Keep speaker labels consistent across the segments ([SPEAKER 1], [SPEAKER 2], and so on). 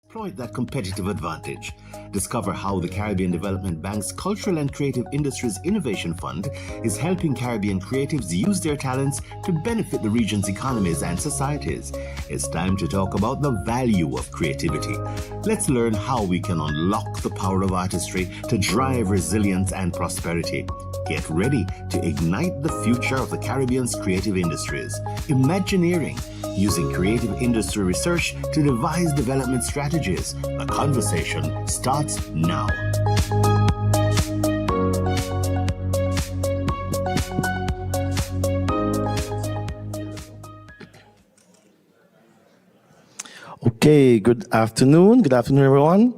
[SPEAKER 1] Exploit that competitive advantage. Discover how the Caribbean Development Bank's Cultural and Creative Industries Innovation Fund is helping Caribbean creatives use their talents to benefit the region's economies and societies. It's time to talk about the value of creativity. Let's learn how we can unlock the power of artistry to drive resilience and prosperity. Get ready to ignite the future of the Caribbean's creative industries. Imagineering, using creative industry research to devise development strategies. The conversation starts now.
[SPEAKER 2] Okay, good afternoon. Good afternoon, everyone.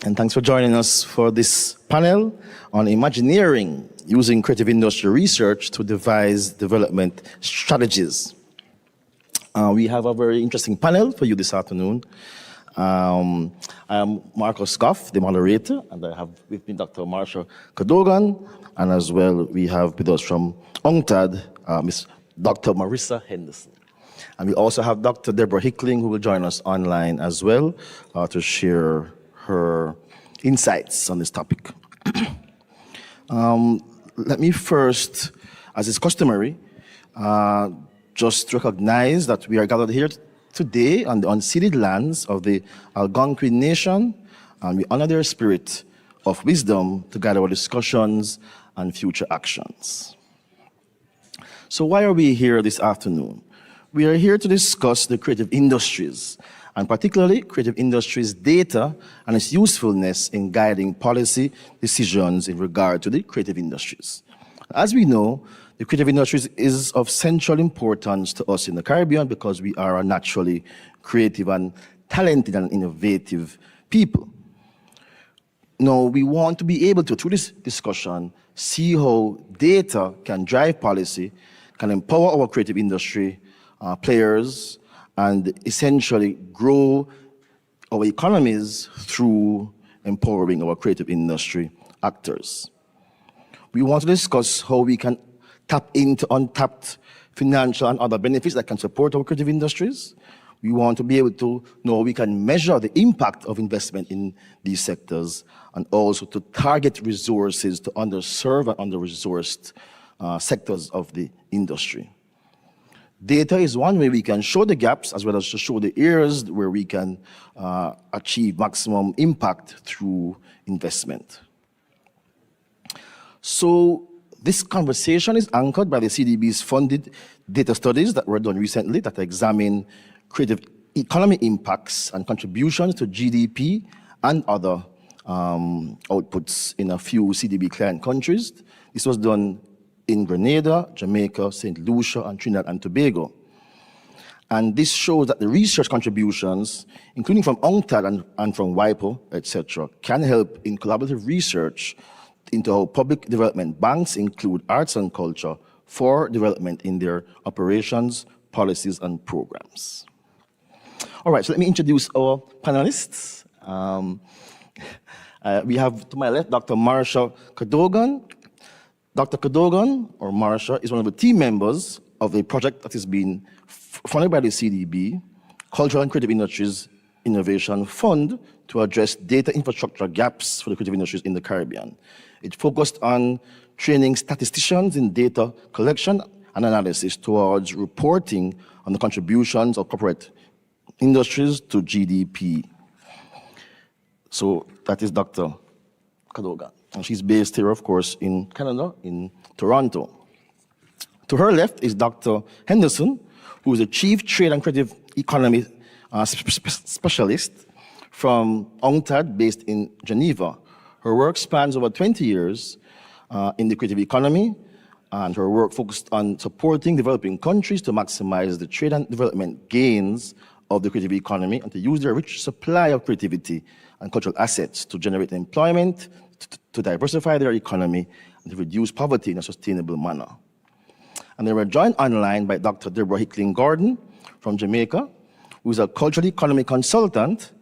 [SPEAKER 2] And thanks for joining us for this panel on Imagineering, using creative industry research to devise development strategies. We have a very interesting panel for you this afternoon. I am Marcus Goff, the moderator, and I have with me Dr. Marsha Cadogan, and as well we have with us from UNCTAD, Ms. Dr. Marissa Henderson. And we also have Dr. Deborah Hickling, who will join us online as well to share her insights on this topic. Let me first, as is customary, just recognize that we are gathered here today on the unceded lands of the Algonquin Nation, and we honor their spirit of wisdom to guide our discussions and future actions. So why are we here this afternoon? We are here to discuss the creative industries, and particularly creative industries data and its usefulness in guiding policy decisions in regard to the creative industries. As we know, the creative industries is of central importance to us in the Caribbean because we are a naturally creative and talented and innovative people. Now, we want to be able to, through this discussion, see how data can drive policy, can empower our creative industry players, and essentially grow our economies through empowering our creative industry actors. We want to discuss how we can tap into untapped financial and other benefits that can support our creative industries. We want to be able to know we can measure the impact of investment in these sectors, and also to target resources to underserved and under-resourced sectors of the industry. Data is one way we can show the gaps as well as to show the areas where we can achieve maximum impact through investment. So this conversation is anchored by the CDB's funded data studies that were done recently that examine creative economy impacts and contributions to GDP and other outputs in a few CDB client countries. This was done in Grenada, Jamaica, St. Lucia, and Trinidad and Tobago. And this shows that the research contributions, including from UNCTAD and from WIPO, etc., can help in collaborative research into how public development banks include arts and culture for development in their operations, policies, and programs. All right, so let me introduce our panelists. We have to my left Dr. Marsha Cadogan. Dr. Cadogan, or Marsha, is one of the team members of a project that is being funded by the CDB, Cultural and Creative Industries Innovation Fund, to address data infrastructure gaps for the creative industries in the Caribbean. It focused on training statisticians in data collection and analysis towards reporting on the contributions of corporate industries to GDP. So that is Dr. Cadogan. And she's based here, of course, in Canada, in Toronto. To her left is Dr. Henderson, who is a Chief Trade and Creative Economy Specialist from UNCTAD, based in Geneva. Her work spans over 20 years in the creative economy, and her work focused on supporting developing countries to maximize the trade and development gains of the creative economy and to use their rich supply of creativity and cultural assets to generate employment, to diversify their economy, and to reduce poverty in a sustainable manner. And they were joined online by Dr. Deborah Hickling Gordon from Jamaica, who is a cultural economy consultant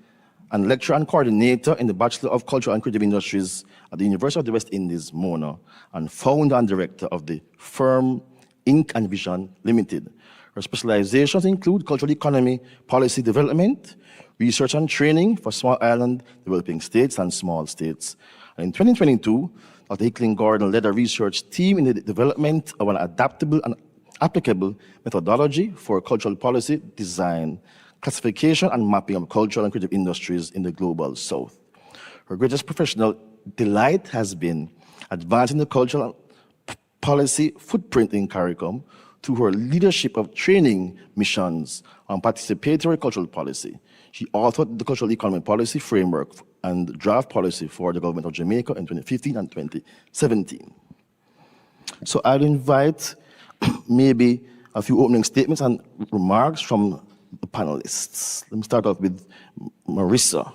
[SPEAKER 2] and lecturer and coordinator in the Bachelor of Cultural and Creative Industries at the University of the West Indies, Mona, and founder and director of the firm Ink and Vision Limited. Her specializations include cultural economy policy development, research and training for small island developing states and small states. And in 2022, Dr. Hickling Gordon led a research team in the development of an adaptable and applicable methodology for cultural policy design, classification, and mapping of cultural and creative industries in the global south. Her greatest professional delight has been advancing the cultural policy footprint in CARICOM through her leadership of training missions on participatory cultural policy. She authored the Cultural Economy Policy Framework and draft policy for the government of Jamaica in 2015 and 2017. So I'll invite maybe a few opening statements and remarks from the panelists. Let me start off with Marissa.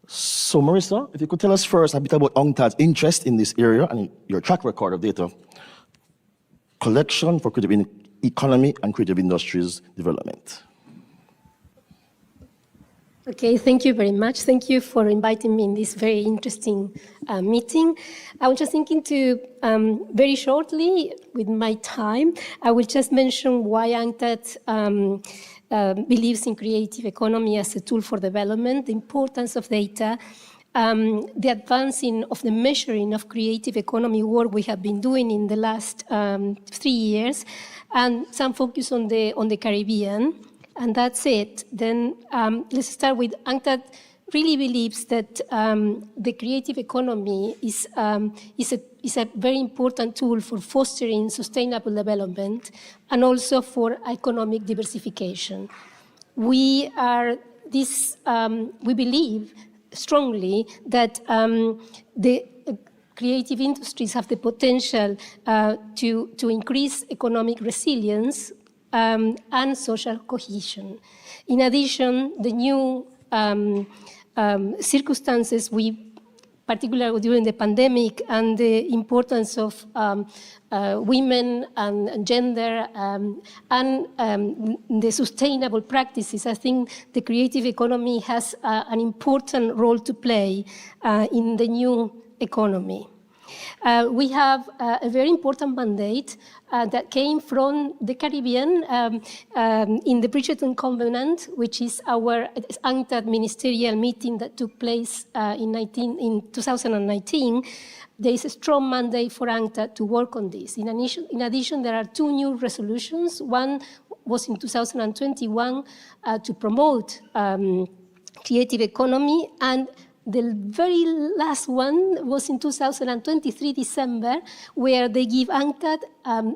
[SPEAKER 2] So Marissa, if you could tell us first a bit about UNCTAD's interest in this area and your track record of data collection for creative economy and creative industries development.
[SPEAKER 3] Okay, thank you very much. Thank you for inviting me in this very interesting meeting. I was just thinking to, very shortly, with my time, I will just mention why UNCTAD believes in creative economy as a tool for development, the importance of data, the advancing of the measuring of creative economy work we have been doing in the last 3 years, and some focus on the Caribbean. And that's it. Then let's start with UNCTAD really believes that the creative economy is a very important tool for fostering sustainable development and also for economic diversification. We believe strongly that the creative industries have the potential to increase economic resilience and social cohesion. In addition, the new circumstances particularly during the pandemic, and the importance of women and gender and the sustainable practices, I think the creative economy has an important role to play in the new economy. We have a very important mandate that came from the Caribbean in the Bridgeton Covenant, which is our UNCTAD ministerial meeting that took place in 2019. There is a strong mandate for UNCTAD to work on this. In addition, there are 2 new resolutions. One was in 2021 to promote creative economy, and the very last one was in 2023, December, where they give UNCTAD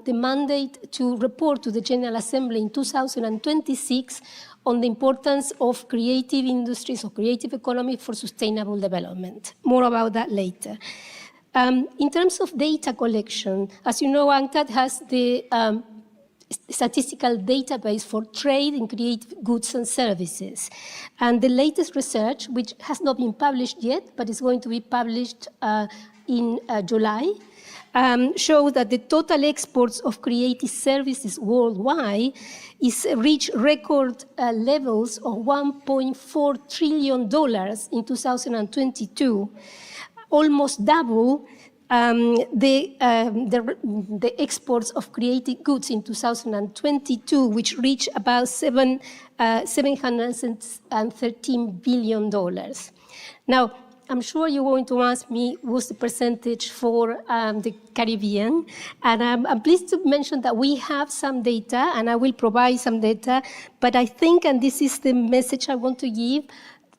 [SPEAKER 3] the mandate to report to the General Assembly in 2026 on the importance of creative industries or creative economy for sustainable development. More about that later. In terms of data collection, as you know, UNCTAD has the statistical database for trade in creative goods and services. And the latest research, which has not been published yet, but is going to be published in July, shows that the total exports of creative services worldwide reached record levels of $1.4 trillion in 2022, almost double the exports of creative goods in 2022, which reached about $713 billion. Now, I'm sure you're going to ask me what's the percentage for the Caribbean, and I'm pleased to mention that we have some data, and I will provide some data, but I think, and this is the message I want to give,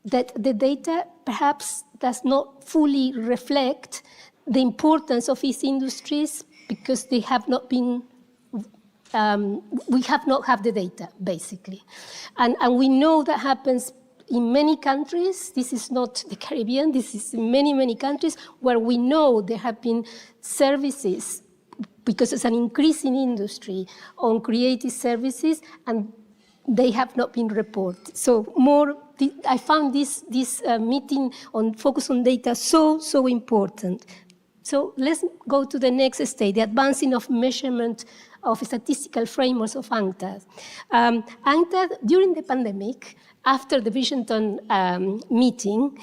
[SPEAKER 3] that the data perhaps does not fully reflect the importance of these industries because they have not been, we have not have the data, basically. And we know that happens in many countries. This is not the Caribbean, this is in many, many countries where we know there have been services because it's an increase in industry on creative services, and they have not been reported. So I found this meeting on focus on data so important. So let's go to the next stage, the advancing of measurement of statistical frameworks of UNCTAD. UNCTAD, during the pandemic, after the Bridgeton meeting,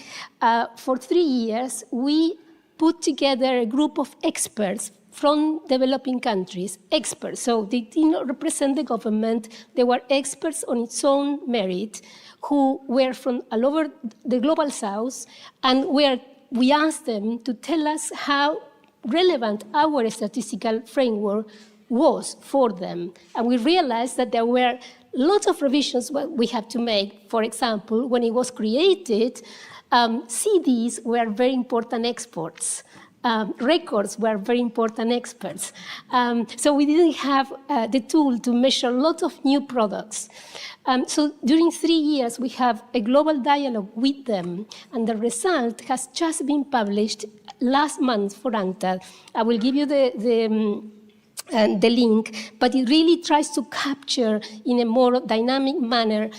[SPEAKER 3] for 3 years, we put together a group of experts from developing countries, experts. So they did not represent the government. They were experts on its own merit who were from all over the global south, and we asked them to tell us how relevant our statistical framework was for them. And we realized that there were lots of revisions we had to make. For example, when it was created, CDs were very important exports. Records were very important experts. So we didn't have the tool to measure lots of new products. So during 3 years, we have a global dialogue with them, and the result has just been published last month for UNCTAD. I will give you the link, but it really tries to capture in a more dynamic manner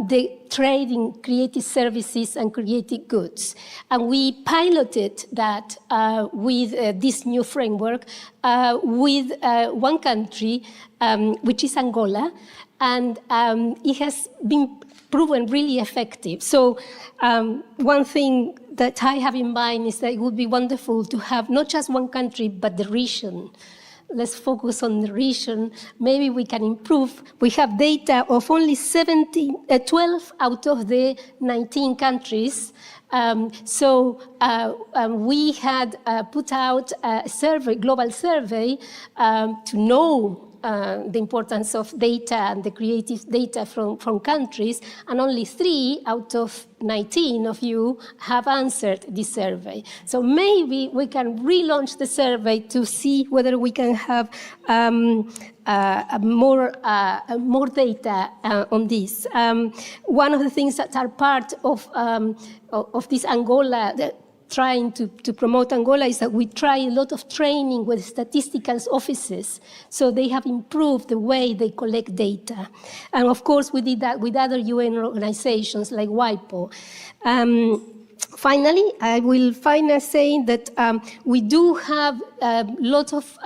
[SPEAKER 3] the trade in creative services and creative goods. And we piloted that with this new framework with one country, which is Angola, and it has been proven really effective. So one thing that I have in mind is that it would be wonderful to have not just one country, but the region. Let's focus on the region. Maybe we can improve. We have data of only 12 out of the 19 countries. We had put out a survey, global survey, to know the importance of data and the creative data from countries, and only 3 out of 19 of you have answered this survey. So maybe we can relaunch the survey to see whether we can have more data on this. One of the things that are part of this Angola, trying to promote Angola, is that we try a lot of training with statistical offices, so they have improved the way they collect data. And of course, we did that with other UN organizations like WIPO. Finally, I will finish saying that we do have lots of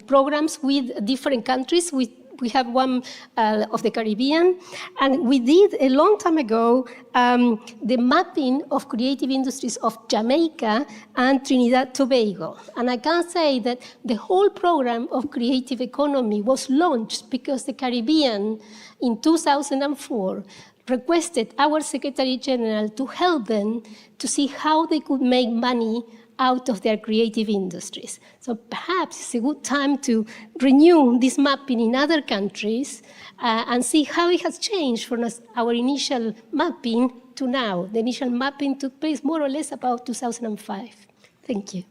[SPEAKER 3] programs with different countries. We have one of the Caribbean, and we did a long time ago the mapping of creative industries of Jamaica and Trinidad Tobago. And I can say that the whole program of creative economy was launched because the Caribbean in 2004 requested our Secretary General to help them to see how they could make money out of their creative industries. So perhaps it's a good time to renew this mapping in other countries and see how it has changed from our initial mapping to now. The initial mapping took place more or less about 2005. Thank you.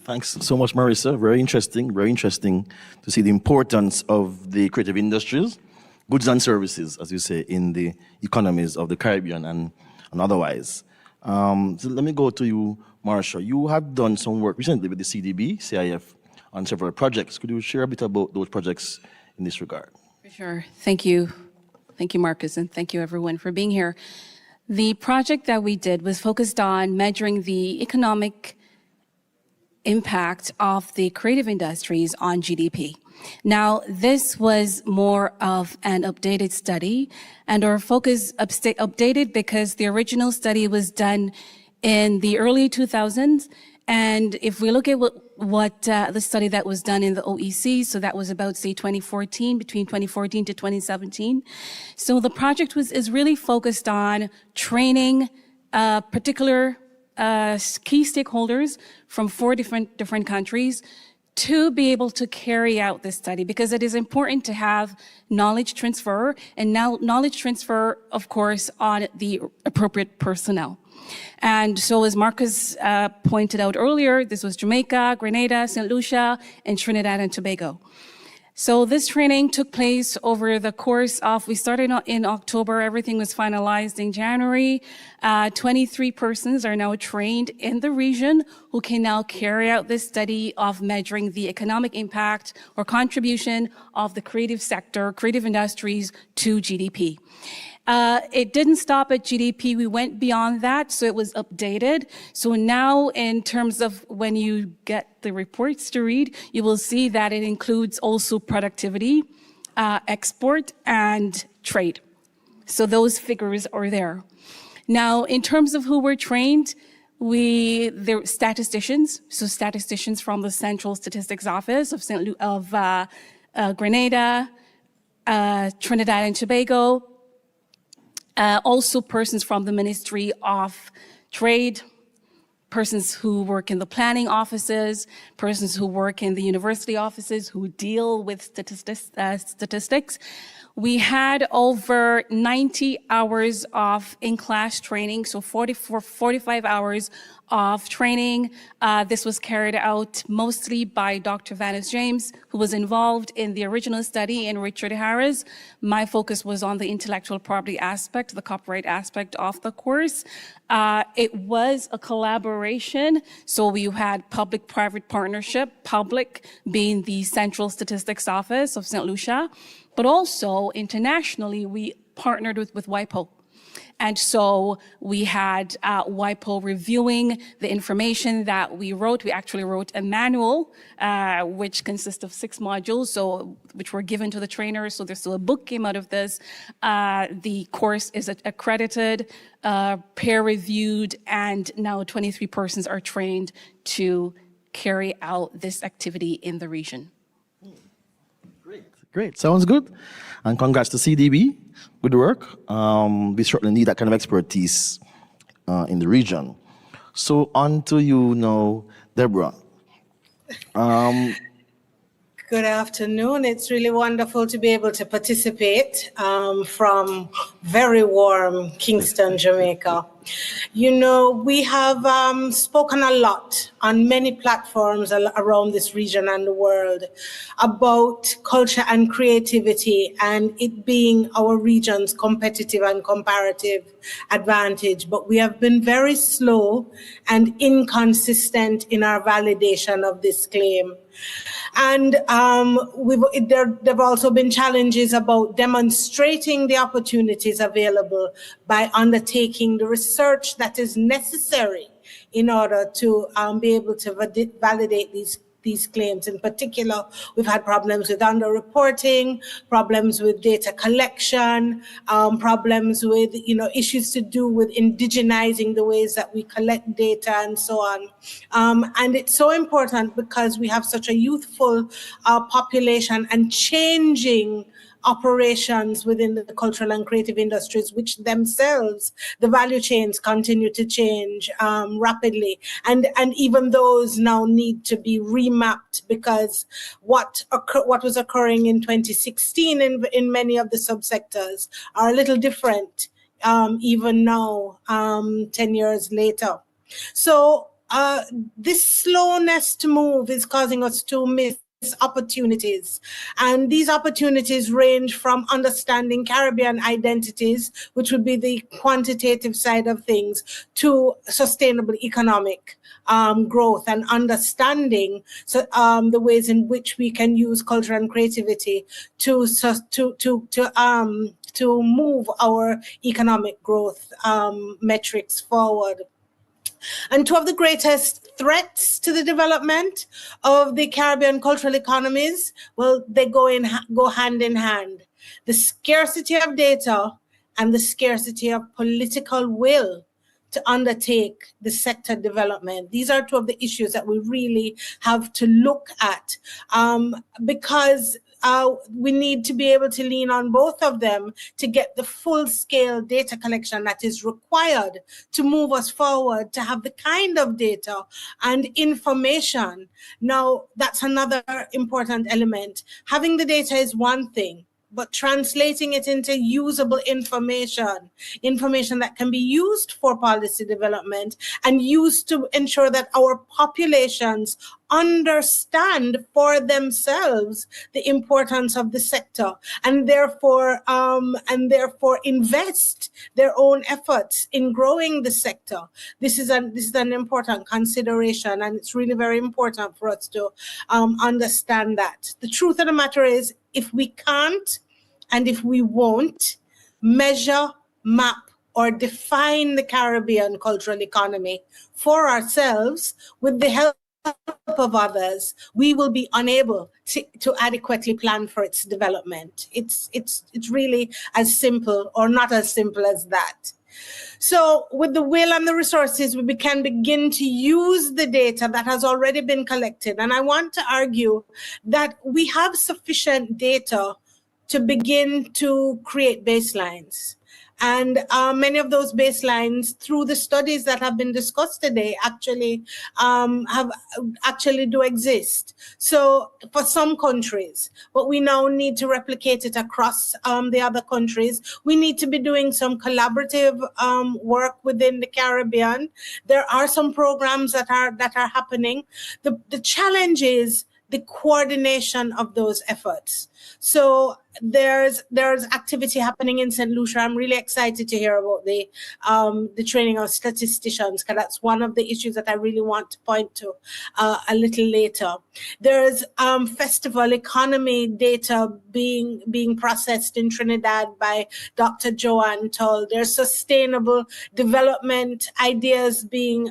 [SPEAKER 2] Thanks so much, Marissa. Very interesting to see the importance of the creative industries, goods and services, as you say, in the economies of the Caribbean and otherwise. So let me go to you, Marsha. You have done some work recently with the CDB, CIF, on several projects. Could you share a bit about those projects in this regard?
[SPEAKER 4] For sure. Thank you. Thank you, Marcus, and thank you, everyone, for being here. The project that we did was focused on measuring the economic impact of the creative industries on GDP. Now, this was more of an updated study, and our focus updated because the original study was done in the early 2000s. And if we look at what the study that was done in the OEC, so that was about, say, 2014, between 2014 to 2017. So the project is really focused on training particular key stakeholders from 4 different countries to be able to carry out this study, because it is important to have knowledge transfer, and now knowledge transfer, of course, on the appropriate personnel. And so, as Marcus pointed out earlier, this was Jamaica, Grenada, St. Lucia, and Trinidad and Tobago. So this training took place over the course of, we started in October, everything was finalized in January. 23 persons are now trained in the region who can now carry out this study of measuring the economic impact or contribution of the creative sector, creative industries to GDP. It didn't stop at GDP. We went beyond that, so it was updated. So now, in terms of when you get the reports to read, you will see that it includes also productivity, export, and trade. So those figures are there. Now, in terms of who were trained, There were statisticians, so statisticians from the Central Statistics Office of Grenada, Trinidad and Tobago, also persons from the Ministry of Trade, persons who work in the planning offices, persons who work in the university offices who deal with statistics. We had over 90 hours of in-class training, so 45 hours of training. This was carried out mostly by Dr. Vanessa James, who was involved in the original study, and Richard Harris. My focus was on the intellectual property aspect, the copyright aspect of the course. It was a collaboration, so we had public-private partnership, public being the Central Statistics Office of St. Lucia, but also internationally, we partnered with WIPO. And so we had WIPO reviewing the information that we wrote. We actually wrote a manual, which consists of 6 modules, which were given to the trainers. So there's still a book came out of this. The course is accredited, peer-reviewed, and now 23 persons are trained to carry out this activity in the region.
[SPEAKER 2] Great, sounds good. And congrats to CDB, good work. We certainly need that kind of expertise in the region. So on to you now, Deborah.
[SPEAKER 5] Good afternoon. It's really wonderful to be able to participate from very warm Kingston, Jamaica. You know, we have spoken a lot on many platforms around this region and the world about culture and creativity and it being our region's competitive and comparative advantage. But we have been very slow and inconsistent in our validation of this claim. And there have also been challenges about demonstrating the opportunities available by undertaking the research that is necessary in order to be able to validate these claims. In particular, we've had problems with underreporting, problems with data collection, problems with issues to do with indigenizing the ways that we collect data and so on. And it's so important because we have such a youthful population and changing operations within the cultural and creative industries, which themselves, the value chains continue to change rapidly. And even those now need to be remapped because what was occurring in 2016 in many of the subsectors are a little different even now, 10 years later. So this slowness to move is causing us to miss opportunities. And these opportunities range from understanding Caribbean identities, which would be the quantitative side of things, to sustainable economic growth and understanding the ways in which we can use culture and creativity to move our economic growth metrics forward. And two of the greatest threats to the development of the Caribbean cultural economies, well, they go hand in hand. The scarcity of data and the scarcity of political will to undertake the sector development. These are two of the issues that we really have to look at because we need to be able to lean on both of them to get the full-scale data collection that is required to move us forward, to have the kind of data and information. Now, that's another important element. Having the data is one thing, but translating it into usable information that can be used for policy development and used to ensure that our populations understand for themselves the importance of the sector and therefore invest their own efforts in growing the sector. This is an important consideration, and it's really very important for us to understand that. The truth of the matter is, if we can't and if we won't measure, map, or define the Caribbean cultural economy for ourselves with the help of others, we will be unable to adequately plan for its development. It's really as simple or not as simple as that. So with the will and the resources, we can begin to use the data that has already been collected. And I want to argue that we have sufficient data to begin to create baselines. And many of those baselines, through the studies that have been discussed today, actually do exist. So for some countries, but we now need to replicate it across the other countries. We need to be doing some collaborative work within the Caribbean. There are some programs that are happening. The challenge is the coordination of those efforts. So there's activity happening in St. Lucia. I'm really excited to hear about the training of statisticians, because that's one of the issues that I really want to point to a little later. There's festival economy data being processed in Trinidad by Dr. Joanne Tull. There's sustainable development ideas being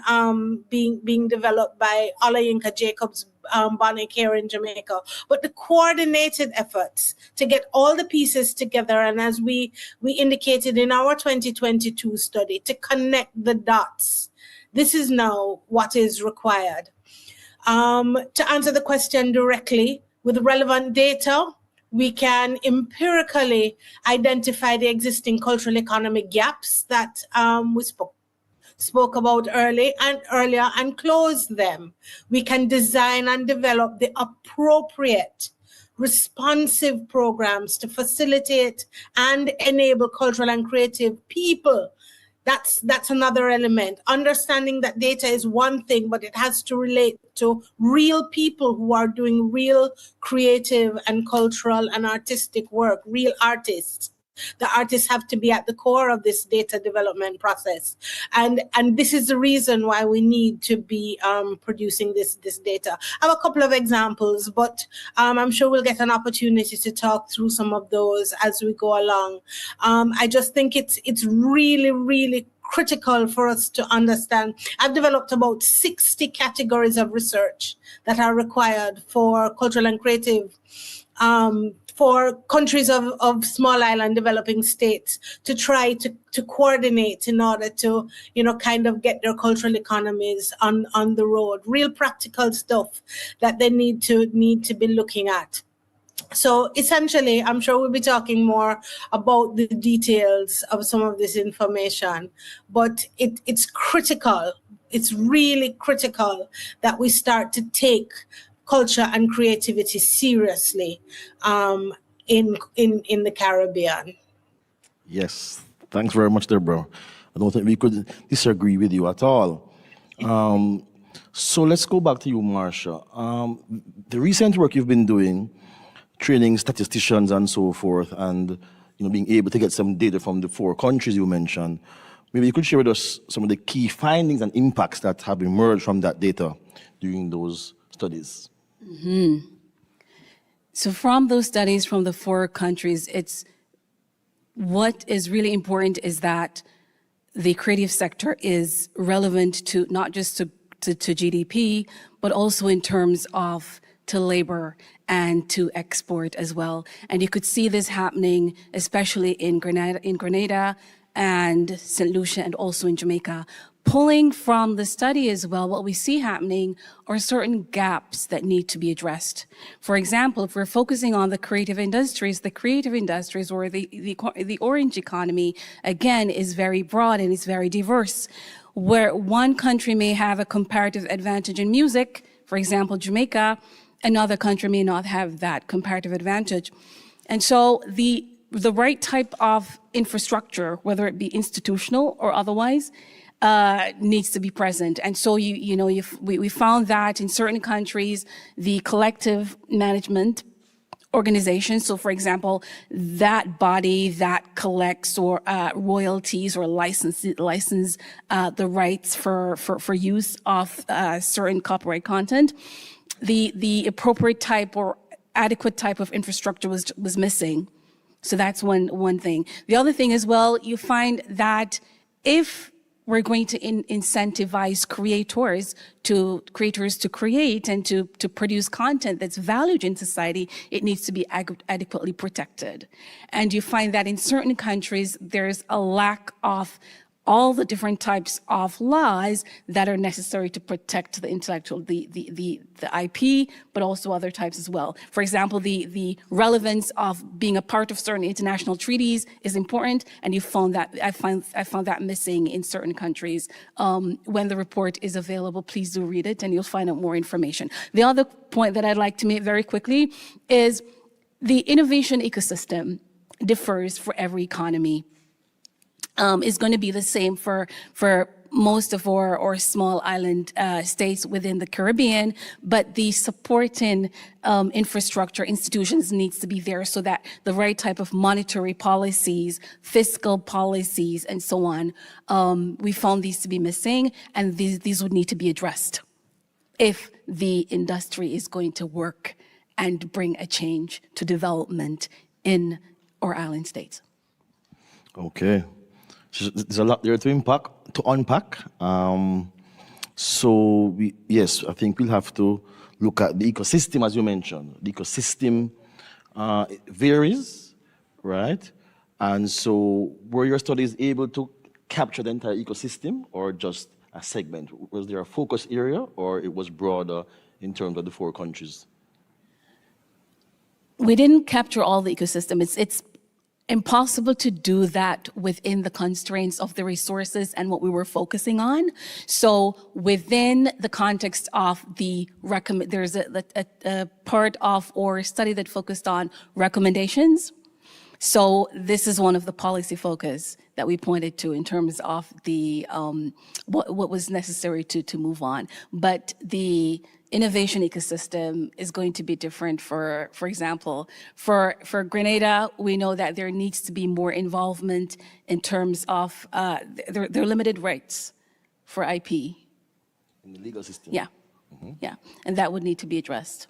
[SPEAKER 5] developed by Olayinka Jacobs Bonnick here in Jamaica, but the coordinated efforts to get all the pieces together, and as we indicated in our 2022 study, to connect the dots. This is now what is required. To answer the question directly, with relevant data, we can empirically identify the existing cultural economic gaps that we spoke about earlier and close them. We can design and develop the appropriate responsive programs to facilitate and enable cultural and creative people. That's another element. Understanding that data is one thing, but it has to relate to real people who are doing real creative and cultural and artistic work, real artists. The artists have to be at the core of this data development process. And this is the reason why we need to be producing this data. I have a couple of examples, but I'm sure we'll get an opportunity to talk through some of those as we go along. I just think it's really, really critical for us to understand. I've developed about 60 categories of research that are required for cultural and creative for countries of small island developing states to try to coordinate in order to, kind of get their cultural economies on the road. Real practical stuff that they need to be looking at. So essentially, I'm sure we'll be talking more about the details of some of this information, but it's critical. It's really critical that we start to take culture and creativity seriously in the Caribbean.
[SPEAKER 2] Yes, thanks very much there, bro. I don't think we could disagree with you at all. So let's go back to you, Marsha. The recent work you've been doing, training statisticians and so forth, and being able to get some data from the 4 countries you mentioned, maybe you could share with us some of the key findings and impacts that have emerged from that data during those studies.
[SPEAKER 4] Mm-hmm. So from those studies from the 4 countries, what is really important is that the creative sector is relevant to not just to GDP, but also in terms of to labor and to export as well. And you could see this happening, especially in Grenada and St. Lucia and also in Jamaica. Pulling from the study as well, what we see happening are certain gaps that need to be addressed. For example, if we're focusing on the creative industries or the orange economy, again, is very broad and is very diverse. Where one country may have a comparative advantage in music, for example, Jamaica, another country may not have that comparative advantage. And so the right type of infrastructure, whether it be institutional or otherwise, needs to be present. And so we found that in certain countries, the collective management organizations, so for example, that body that collects or royalties or license the rights for use of certain copyright content, the appropriate type or adequate type of infrastructure was missing. So that's one thing. The other thing as well, you find that if we're going to incentivize creators to create and to produce content that's valued in society, it needs to be adequately protected. And you find that in certain countries, there's a lack of all the different types of laws that are necessary to protect the intellectual, the IP, but also other types as well. For example, the relevance of being a part of certain international treaties is important, and I found that missing in certain countries. When the report is available, please do read it, and you'll find out more information. The other point that I'd like to make very quickly is the innovation ecosystem differs for every economy. Is going to be the same for most of our small island states within the Caribbean, but the supporting infrastructure institutions needs to be there so that the right type of monetary policies, fiscal policies, and so on, we found these to be missing, and these would need to be addressed if the industry is going to work and bring a change to development in our island states.
[SPEAKER 2] Okay. There's a lot there to unpack. So yes, I think we'll have to look at the ecosystem, as you mentioned. The ecosystem varies, right? And so were your studies able to capture the entire ecosystem or just a segment? Was there a focus area or it was broader in terms of the 4 countries?
[SPEAKER 4] We didn't capture all the ecosystem. It's impossible to do that within the constraints of the resources and what we were focusing on. So within the context of there's a part of our study that focused on recommendations. So this is one of the policy focus that we pointed to in terms of the what was necessary to move on. But the innovation ecosystem is going to be different for example, for Grenada, we know that there needs to be more involvement in terms of their limited rights for IP.
[SPEAKER 2] In the legal system?
[SPEAKER 4] Yeah, yeah, and that would need to be addressed.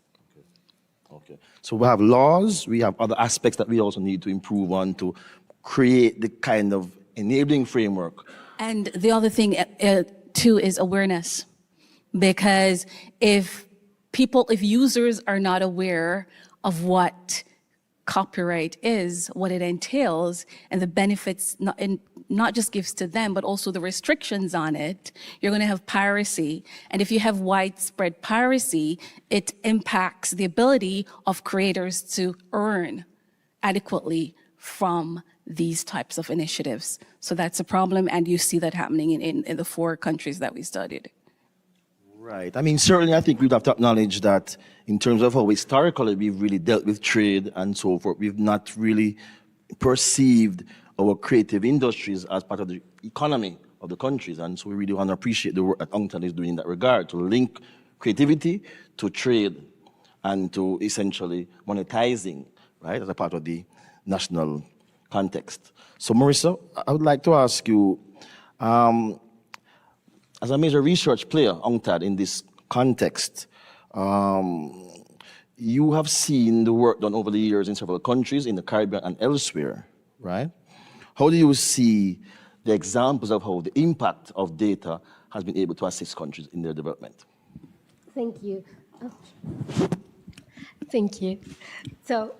[SPEAKER 2] Okay, so we have laws, we have other aspects that we also need to improve on to create the kind of enabling framework.
[SPEAKER 4] And the other thing too is awareness. Because if users are not aware of what copyright is, what it entails, and the benefits not just gives to them, but also the restrictions on it, you're going to have piracy. And if you have widespread piracy, it impacts the ability of creators to earn adequately from these types of initiatives. So that's a problem, and you see that happening in the 4 countries that we studied.
[SPEAKER 2] Right. I mean, certainly I think we'd have to acknowledge that in terms of how historically we've really dealt with trade and so forth, we've not really perceived our creative industries as part of the economy of the countries. And so we really want to appreciate the work that UNCTAD is doing in that regard, to link creativity to trade and to essentially monetizing, right, as a part of the national context. So Marissa, I would like to ask you, as a major research player, UNCTAD, in this context, you have seen the work done over the years in several countries, in the Caribbean and elsewhere, right? How do you see the examples of how the impact of data has been able to assist countries in their development?
[SPEAKER 3] Thank you. Thank you. So,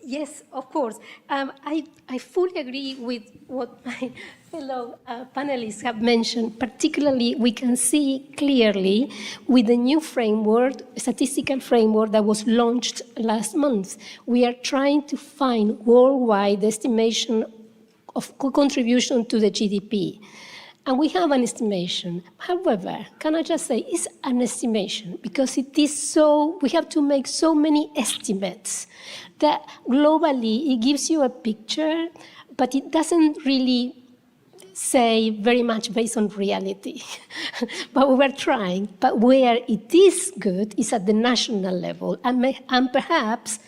[SPEAKER 3] yes, of course. I fully agree with what my fellow panelists have mentioned. Particularly, we can see clearly with the new framework, statistical framework that was launched last month, we are trying to find worldwide estimation of contribution to the GDP. And we have an estimation. However, can I just say, it's an estimation because it is so, we have to make so many estimates that globally it gives you a picture, but it doesn't really say very much based on reality. But we were trying. But where it is good is at the national level and perhaps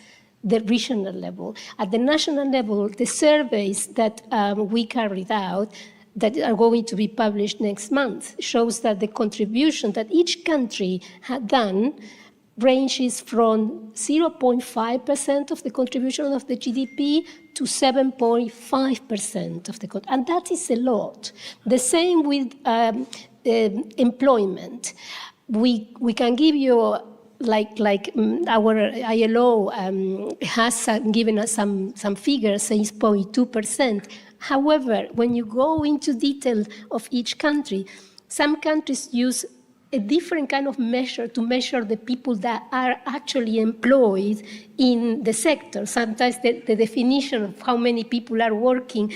[SPEAKER 3] the regional level. At the national level, the surveys that we carried out that are going to be published next month shows that the contribution that each country had done ranges from 0.5% of the contribution of the GDP to 7.5% of the contribution. And that is a lot. The same with employment. We can give you, like our ILO has given us some figures, 6.2%. However, when you go into detail of each country, some countries use a different kind of measure to measure the people that are actually employed in the sector. Sometimes the definition of how many people are working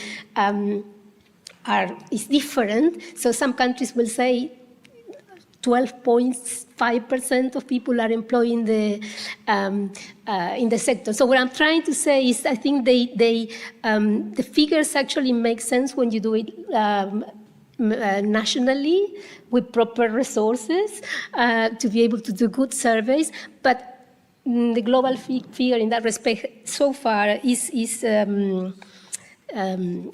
[SPEAKER 3] is different. So some countries will say 12.5% of people are employed in the sector. So what I'm trying to say is, I think the figures actually make sense when you do it nationally with proper resources to be able to do good surveys. But the global figure in that respect so far is a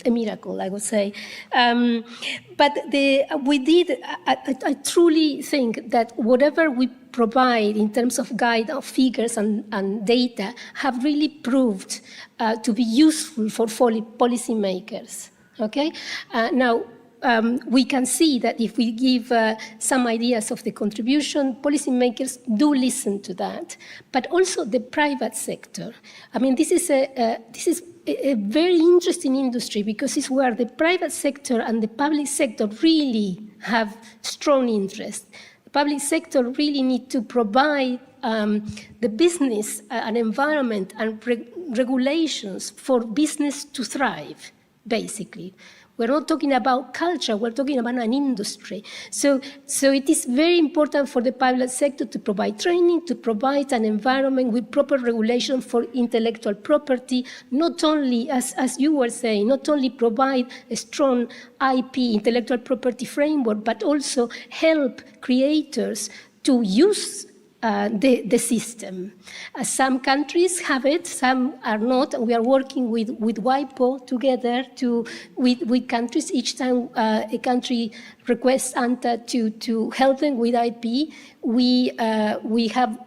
[SPEAKER 3] miracle, I would say. But I truly think that whatever we provide in terms of guide of figures and data have really proved to be useful for policymakers. Okay? Now, we can see that if we give some ideas of the contribution, policymakers do listen to that, but also the private sector. I mean, this is a very interesting industry because it's where the private sector and the public sector really have strong interest. The public sector really need to provide the business an environment and regulations for business to thrive, basically. We're not talking about culture, we're talking about an industry. So it is very important for the private sector to provide training, to provide an environment with proper regulation for intellectual property, not only, as you were saying, not only provide a strong IP, intellectual property framework, but also help creators to use the system. Some countries have it, some are not. We are working with WIPO together with countries. Each time a country requests ANTA to help them with IP, we have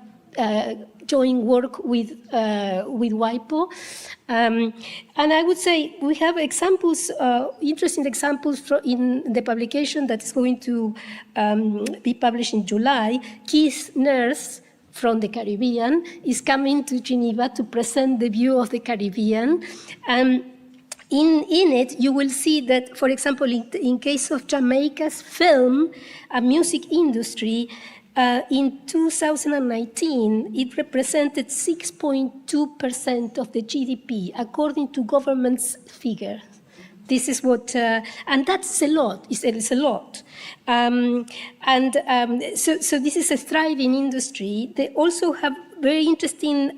[SPEAKER 3] joint work with WIPO. And I would say we have examples, interesting examples in the publication that is going to be published in July. Keith Nurse from the Caribbean is coming to Geneva to present the view of the Caribbean. In it, you will see that, for example, in case of Jamaica's film and music industry, in 2019, it represented 6.2% of the GDP, according to government's figure. This is what, and that's a lot. It's a lot. So this is a thriving industry. They also have very interesting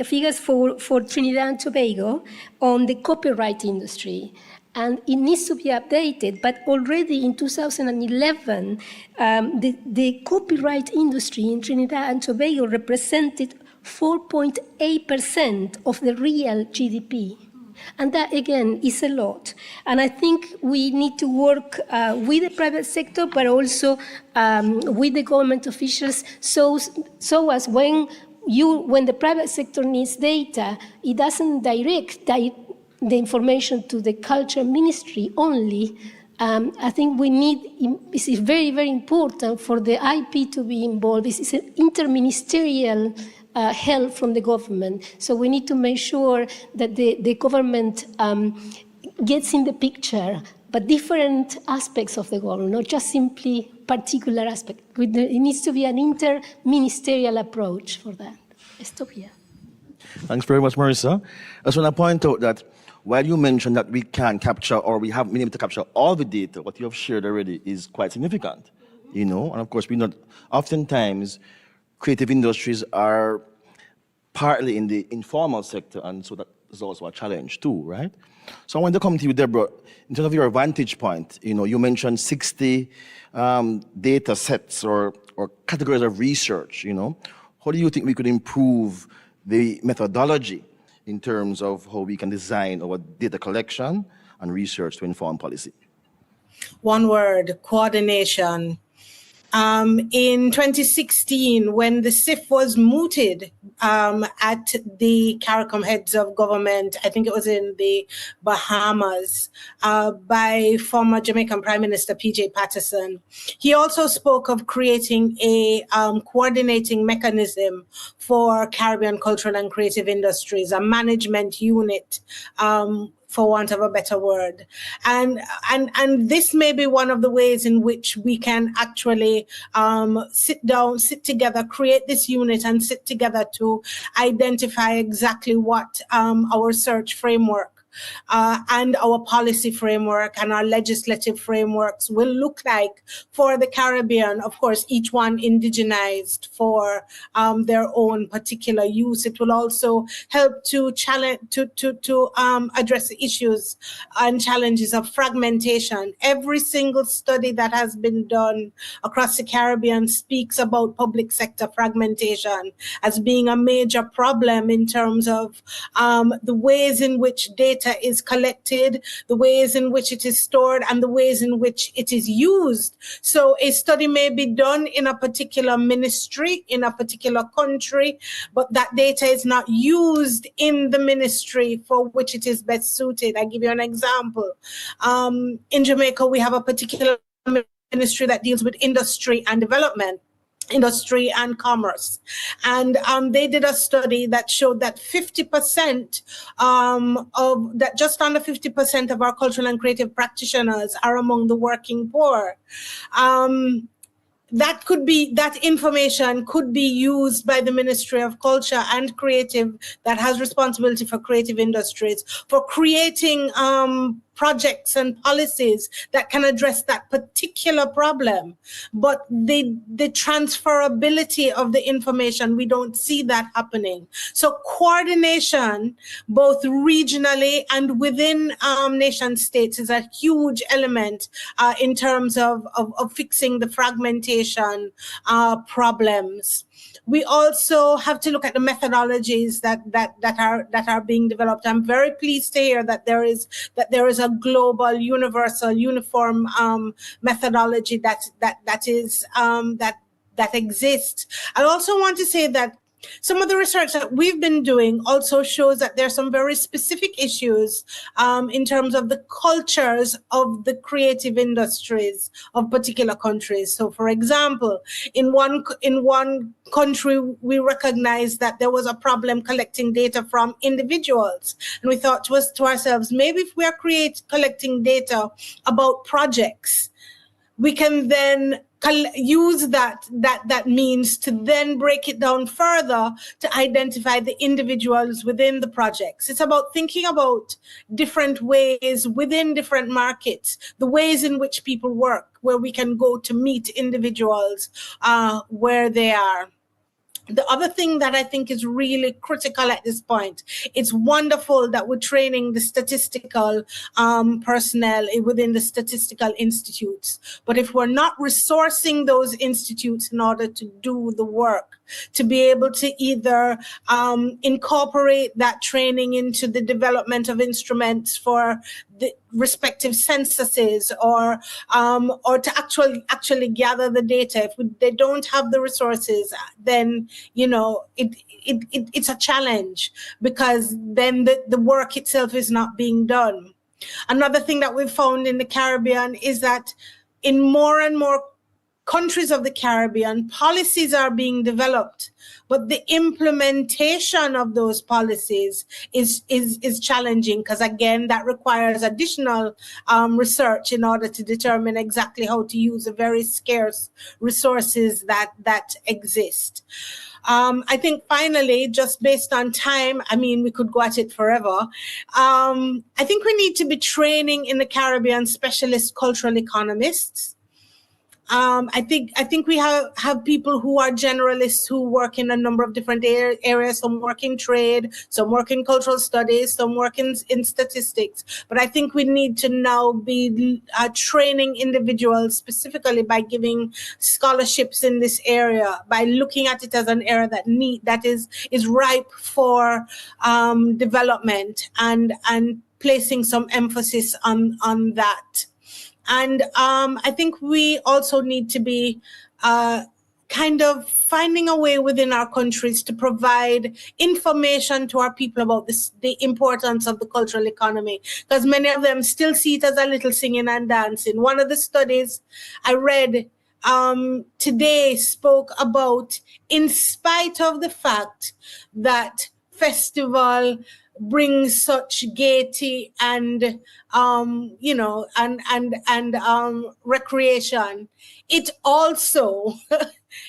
[SPEAKER 3] figures for Trinidad and Tobago on the copyright industry. And it needs to be updated, but already in 2011, the copyright industry in Trinidad and Tobago represented 4.8% of the real GDP. And that, again, is a lot. And I think we need to work with the private sector, but also with the government officials, so as when the private sector needs data, it doesn't direct the information to the culture ministry only. I think this is very, very important for the IP to be involved. This is an interministerial help from the government. So we need to make sure that the government gets in the picture, but different aspects of the government, not just simply particular aspects. It needs to be an interministerial approach for that. Stop here.
[SPEAKER 2] Thanks very much, Marissa. I just want to point out that while you mentioned that we can capture, or we haven't been able to capture all the data, what you have shared already is quite significant, and of course, oftentimes, creative industries are partly in the informal sector, and so that is also a challenge too, right? So I want to come to you, Deborah, in terms of your vantage point. You mentioned 60 data sets or categories of research. How do you think we could improve the methodology in terms of how we can design our data collection and research to inform policy?
[SPEAKER 5] One word: coordination. In 2016, when the CIF was mooted at the CARICOM heads of government, I think it was in the Bahamas, by former Jamaican Prime Minister P.J. Patterson, he also spoke of creating a coordinating mechanism for Caribbean cultural and creative industries, a management unit for want of a better word. And this may be one of the ways in which we can actually sit down, sit together, create this unit and sit together to identify exactly what our search framework and our policy framework and our legislative frameworks will look like for the Caribbean. Of course, each one indigenized for their own particular use. It will also help to challenge to address the issues and challenges of fragmentation. Every single study that has been done across the Caribbean speaks about public sector fragmentation as being a major problem in terms of the ways in which data is collected, the ways in which it is stored, and the ways in which it is used. So a study may be done in a particular ministry, in a particular country, but that data is not used in the ministry for which it is best suited. I give you an example. In Jamaica, we have a particular ministry that deals with industry and development, industry and commerce. And they did a study that showed that 50% of that, just under 50% of our cultural and creative practitioners are among the working poor. That information could be used by the Ministry of Culture and Creative, that has responsibility for creative industries, for creating projects and policies that can address that particular problem. But the transferability of the information, we don't see that happening. So coordination, both regionally and within nation states, is a huge element in terms of fixing the fragmentation problems. We also have to look at the methodologies that are being developed. I'm very pleased to hear that there is a global, universal, uniform methodology that exists. I also want to say that some of the research that we've been doing also shows that there are some very specific issues in terms of the cultures of the creative industries of particular countries. So, for example, in one country, we recognized that there was a problem collecting data from individuals. And we thought to ourselves, maybe if we are collecting data about projects, we can then use that means to then break it down further to identify the individuals within the projects. It's about thinking about different ways within different markets, the ways in which people work, where we can go to meet individuals where they are. The other thing that I think is really critical at this point, it's wonderful that we're training the statistical personnel within the statistical institutes. But if we're not resourcing those institutes in order to do the work, to be able to either incorporate that training into the development of instruments for the respective censuses, or to actually gather the data. If they don't have the resources, then it's a challenge, because then the work itself is not being done. Another thing that we've found in the Caribbean is that in more and more countries of the Caribbean, policies are being developed, but the implementation of those policies is challenging, because again, that requires additional research in order to determine exactly how to use the very scarce resources that exist. I think finally, just based on time, I mean, we could go at it forever. I think we need to be training in the Caribbean specialist cultural economists. I think we have people who are generalists who work in a number of different areas. Some work in trade, some work in cultural studies, some work in statistics. But I think we need to now be training individuals specifically by giving scholarships in this area, by looking at it as an area that is ripe for development, and placing some emphasis on that. And I think we also need to be kind of finding a way within our countries to provide information to our people about the importance of the cultural economy, because many of them still see it as a little singing and dancing. One of the studies I read today spoke about, in spite of the fact that festival brings such gaiety and recreation, it also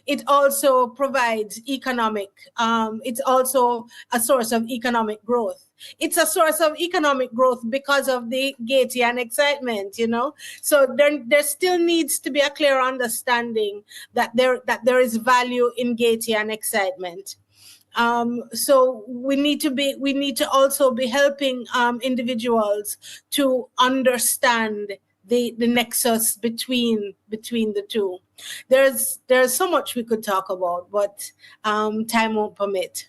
[SPEAKER 5] it also provides economic. It's also a source of economic growth. It's a source of economic growth because of the gaiety and excitement, So there still needs to be a clear understanding that there is value in gaiety and excitement. So we need to also be helping individuals to understand the nexus between the two. There's so much we could talk about, but time won't permit.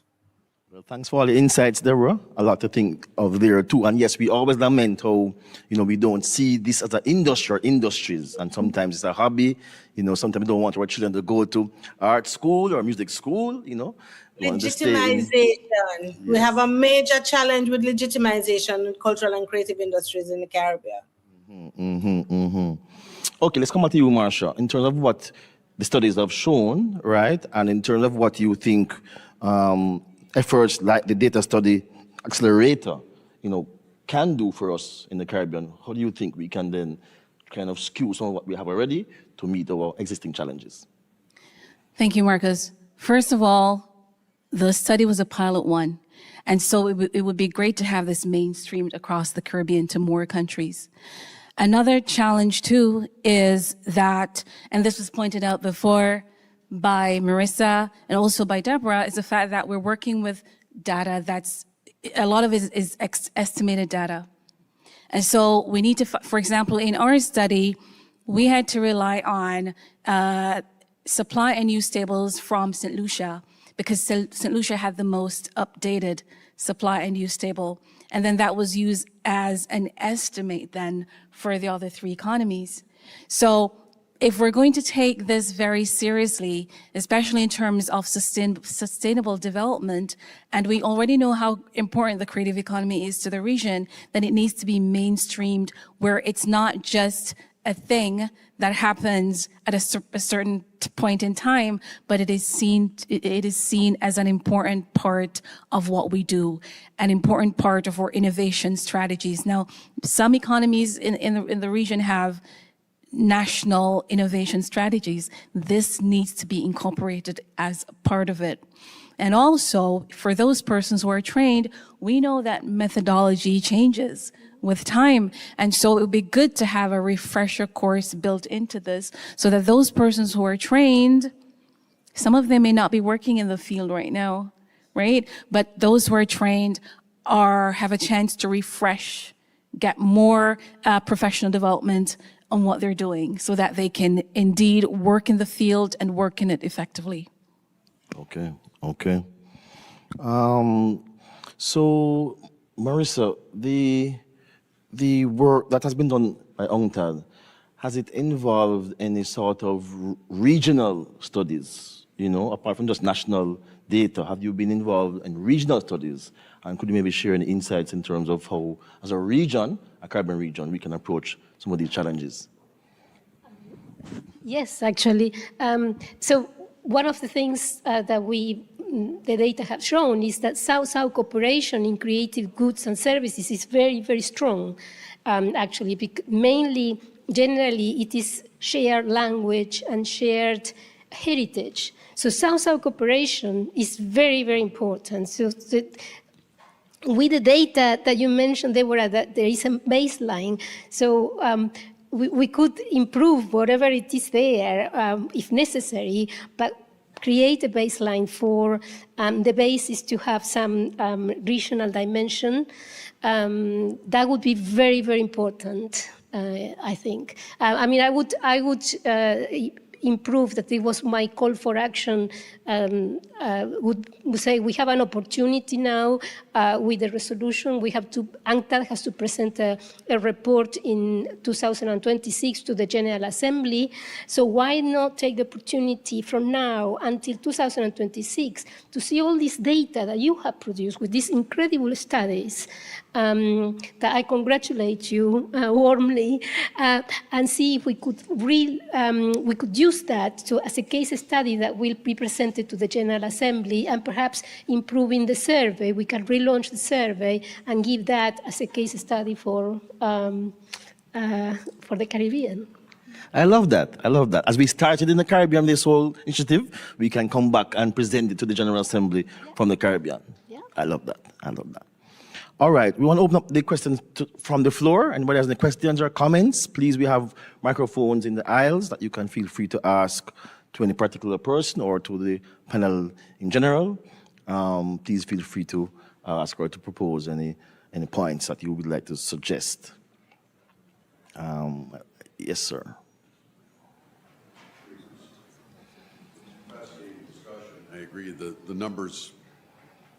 [SPEAKER 2] Well, thanks for all the insights, Deborah. A lot to think of there too. And yes, we always lament how, we don't see this as an industry or industries. And sometimes it's a hobby. Sometimes we don't want our children to go to art school or music school,
[SPEAKER 5] Legitimization. Yes. We have a major challenge with legitimization in cultural and creative industries in the Caribbean.
[SPEAKER 2] Okay, let's come back to you, Marsha. In terms of what the studies have shown, right? And in terms of what you think efforts like the Data Study Accelerator, can do for us in the Caribbean, how do you think we can then kind of skew some of what we have already to meet our existing challenges?
[SPEAKER 4] Thank you, Marcus. First of all, the study was a pilot one. And so it would be great to have this mainstreamed across the Caribbean to more countries. Another challenge too is that, and this was pointed out before by Marissa and also by Deborah, is the fact that we're working with data that's, a lot of it is estimated data. And so we need to, for example, in our study, we had to rely on supply and use tables from St. Lucia because St. Lucia had the most updated supply and use table. And then that was used as an estimate then for the other three economies. So if we're going to take this very seriously, especially in terms of sustainable development, and we already know how important the creative economy is to the region, then it needs to be mainstreamed where it's not just a thing that happens at a certain point in time, but it is seen as an important part of what we do, an important part of our innovation strategies. Now, some economies in the region have national innovation strategies. This needs to be incorporated as part of it. And also, for those persons who are trained, we know that methodology changes with time. And so it would be good to have a refresher course built into this so that those persons who are trained, some of them may not be working in the field right now, right? But those who are trained have a chance to refresh, get more professional development on what they're doing so that they can indeed work in the field and work in it effectively.
[SPEAKER 2] Okay. So, Marissa, the work that has been done by UNCTAD, has it involved any sort of regional studies, apart from just national data? Have you been involved in regional studies? And could you maybe share any insights in terms of how, as a region, a Caribbean region, we can approach some of these challenges?
[SPEAKER 3] Yes, actually. So one of the things that the data have shown is that South-South cooperation in creative goods and services is very, very strong, actually, mainly, generally, it is shared language and shared heritage. So South-South cooperation is very, very important. So with the data that you mentioned, Deborah, that there is a baseline. So we could improve whatever it is there, if necessary, but create a baseline for the basis to have some regional dimension. That would be very, very important, I think. I mean, I would improve that. It was my call for action. Would say we have an opportunity now with the resolution. UNCTAD has to present a report in 2026 to the General Assembly. So why not take the opportunity from now until 2026 to see all this data that you have produced with these incredible studies, that I congratulate you warmly, and see if we could use use that as a case study that will be presented to the General Assembly, and perhaps improving the survey. We can relaunch the survey and give that as a case study for the Caribbean.
[SPEAKER 2] I love that. I love that. As we started in the Caribbean, this whole initiative, we can come back and present it to the General Assembly from the Caribbean.
[SPEAKER 3] Yeah.
[SPEAKER 2] I love that. I love that. All right, we want to open up the questions from the floor. Anybody has any questions or comments? Please, we have microphones in the aisles that you can feel free to ask to any particular person or to the panel in general. Please feel free to ask or to propose any points that you would like to suggest. Yes, sir.
[SPEAKER 6] I agree. The numbers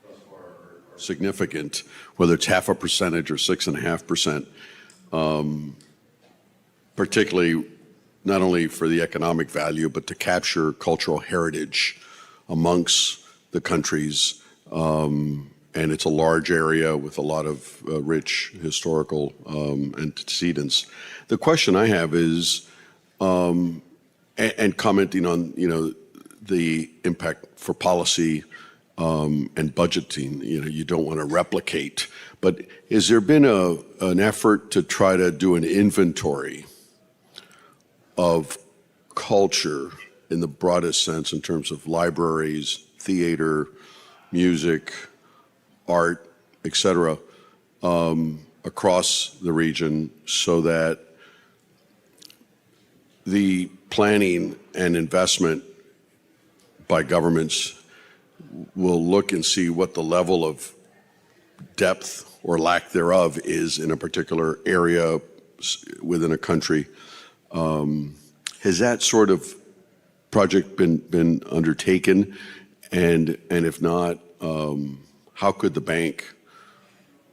[SPEAKER 6] thus far are significant, whether it's 0.5% or 6.5%, particularly not only for the economic value, but to capture cultural heritage amongst the countries. And it's a large area with a lot of rich historical antecedents. The question I have is, and commenting on, the impact for policy and budgeting, you don't want to replicate, but has there been an effort to try to do an inventory of culture in the broadest sense in terms of libraries, theater, music, art, et cetera, across the region so that the planning and investment by governments will look and see what the level of depth or lack thereof is in a particular area within a country. Has that sort of project been undertaken? And if not, how could the bank,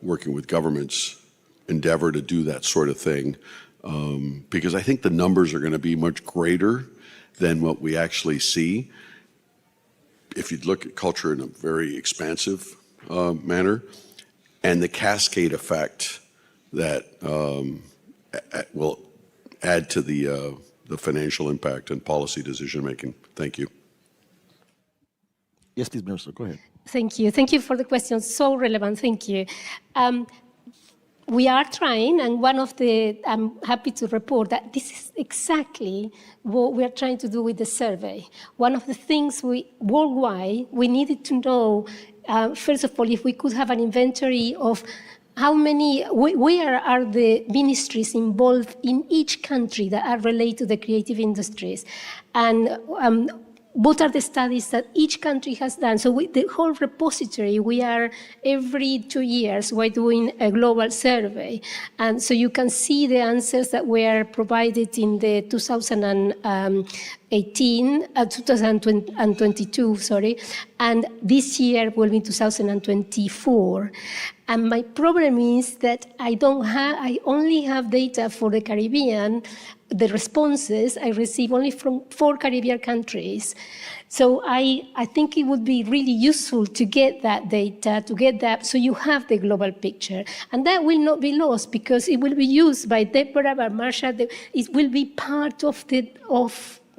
[SPEAKER 6] working with governments, endeavor to do that sort of thing? Because I think the numbers are going to be much greater than what we actually see. If you look at culture in a very expansive manner, and the cascade effect that will add to the financial impact and policy decision making. Thank you.
[SPEAKER 2] Yes, please, Minister, go ahead.
[SPEAKER 3] Thank you. Thank you for the question. So relevant. Thank you. We are trying, and I'm happy to report that this is exactly what we are trying to do with the survey. One of the things worldwide, we needed to know, first of all, if we could have an inventory of where are the ministries involved in each country that are related to the creative industries, and what are the studies that each country has done. So the whole repository, every 2 years, we're doing a global survey. And so you can see the answers that were provided in the 2022, and this year will be 2024. And my problem is that I only have data for the Caribbean. The responses I receive only from 4 Caribbean countries. So I think it would be really useful to get that data, so you have the global picture. And that will not be lost because it will be used by Deborah, by Marsha. It will be part of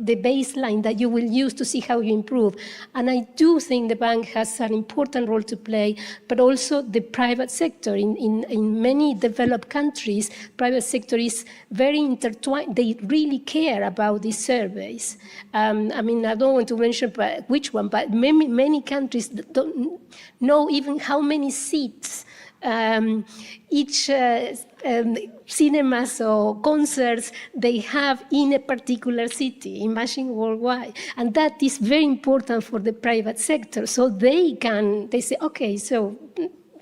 [SPEAKER 3] the baseline that you will use to see how you improve. And I do think the bank has an important role to play, but also the private sector. In many developed countries, private sector is very intertwined. They really care about these surveys. I don't want to mention which one, but many countries don't know even how many seats each cinemas or concerts they have in a particular city. Imagine worldwide. And that is very important for the private sector. So they say, okay, so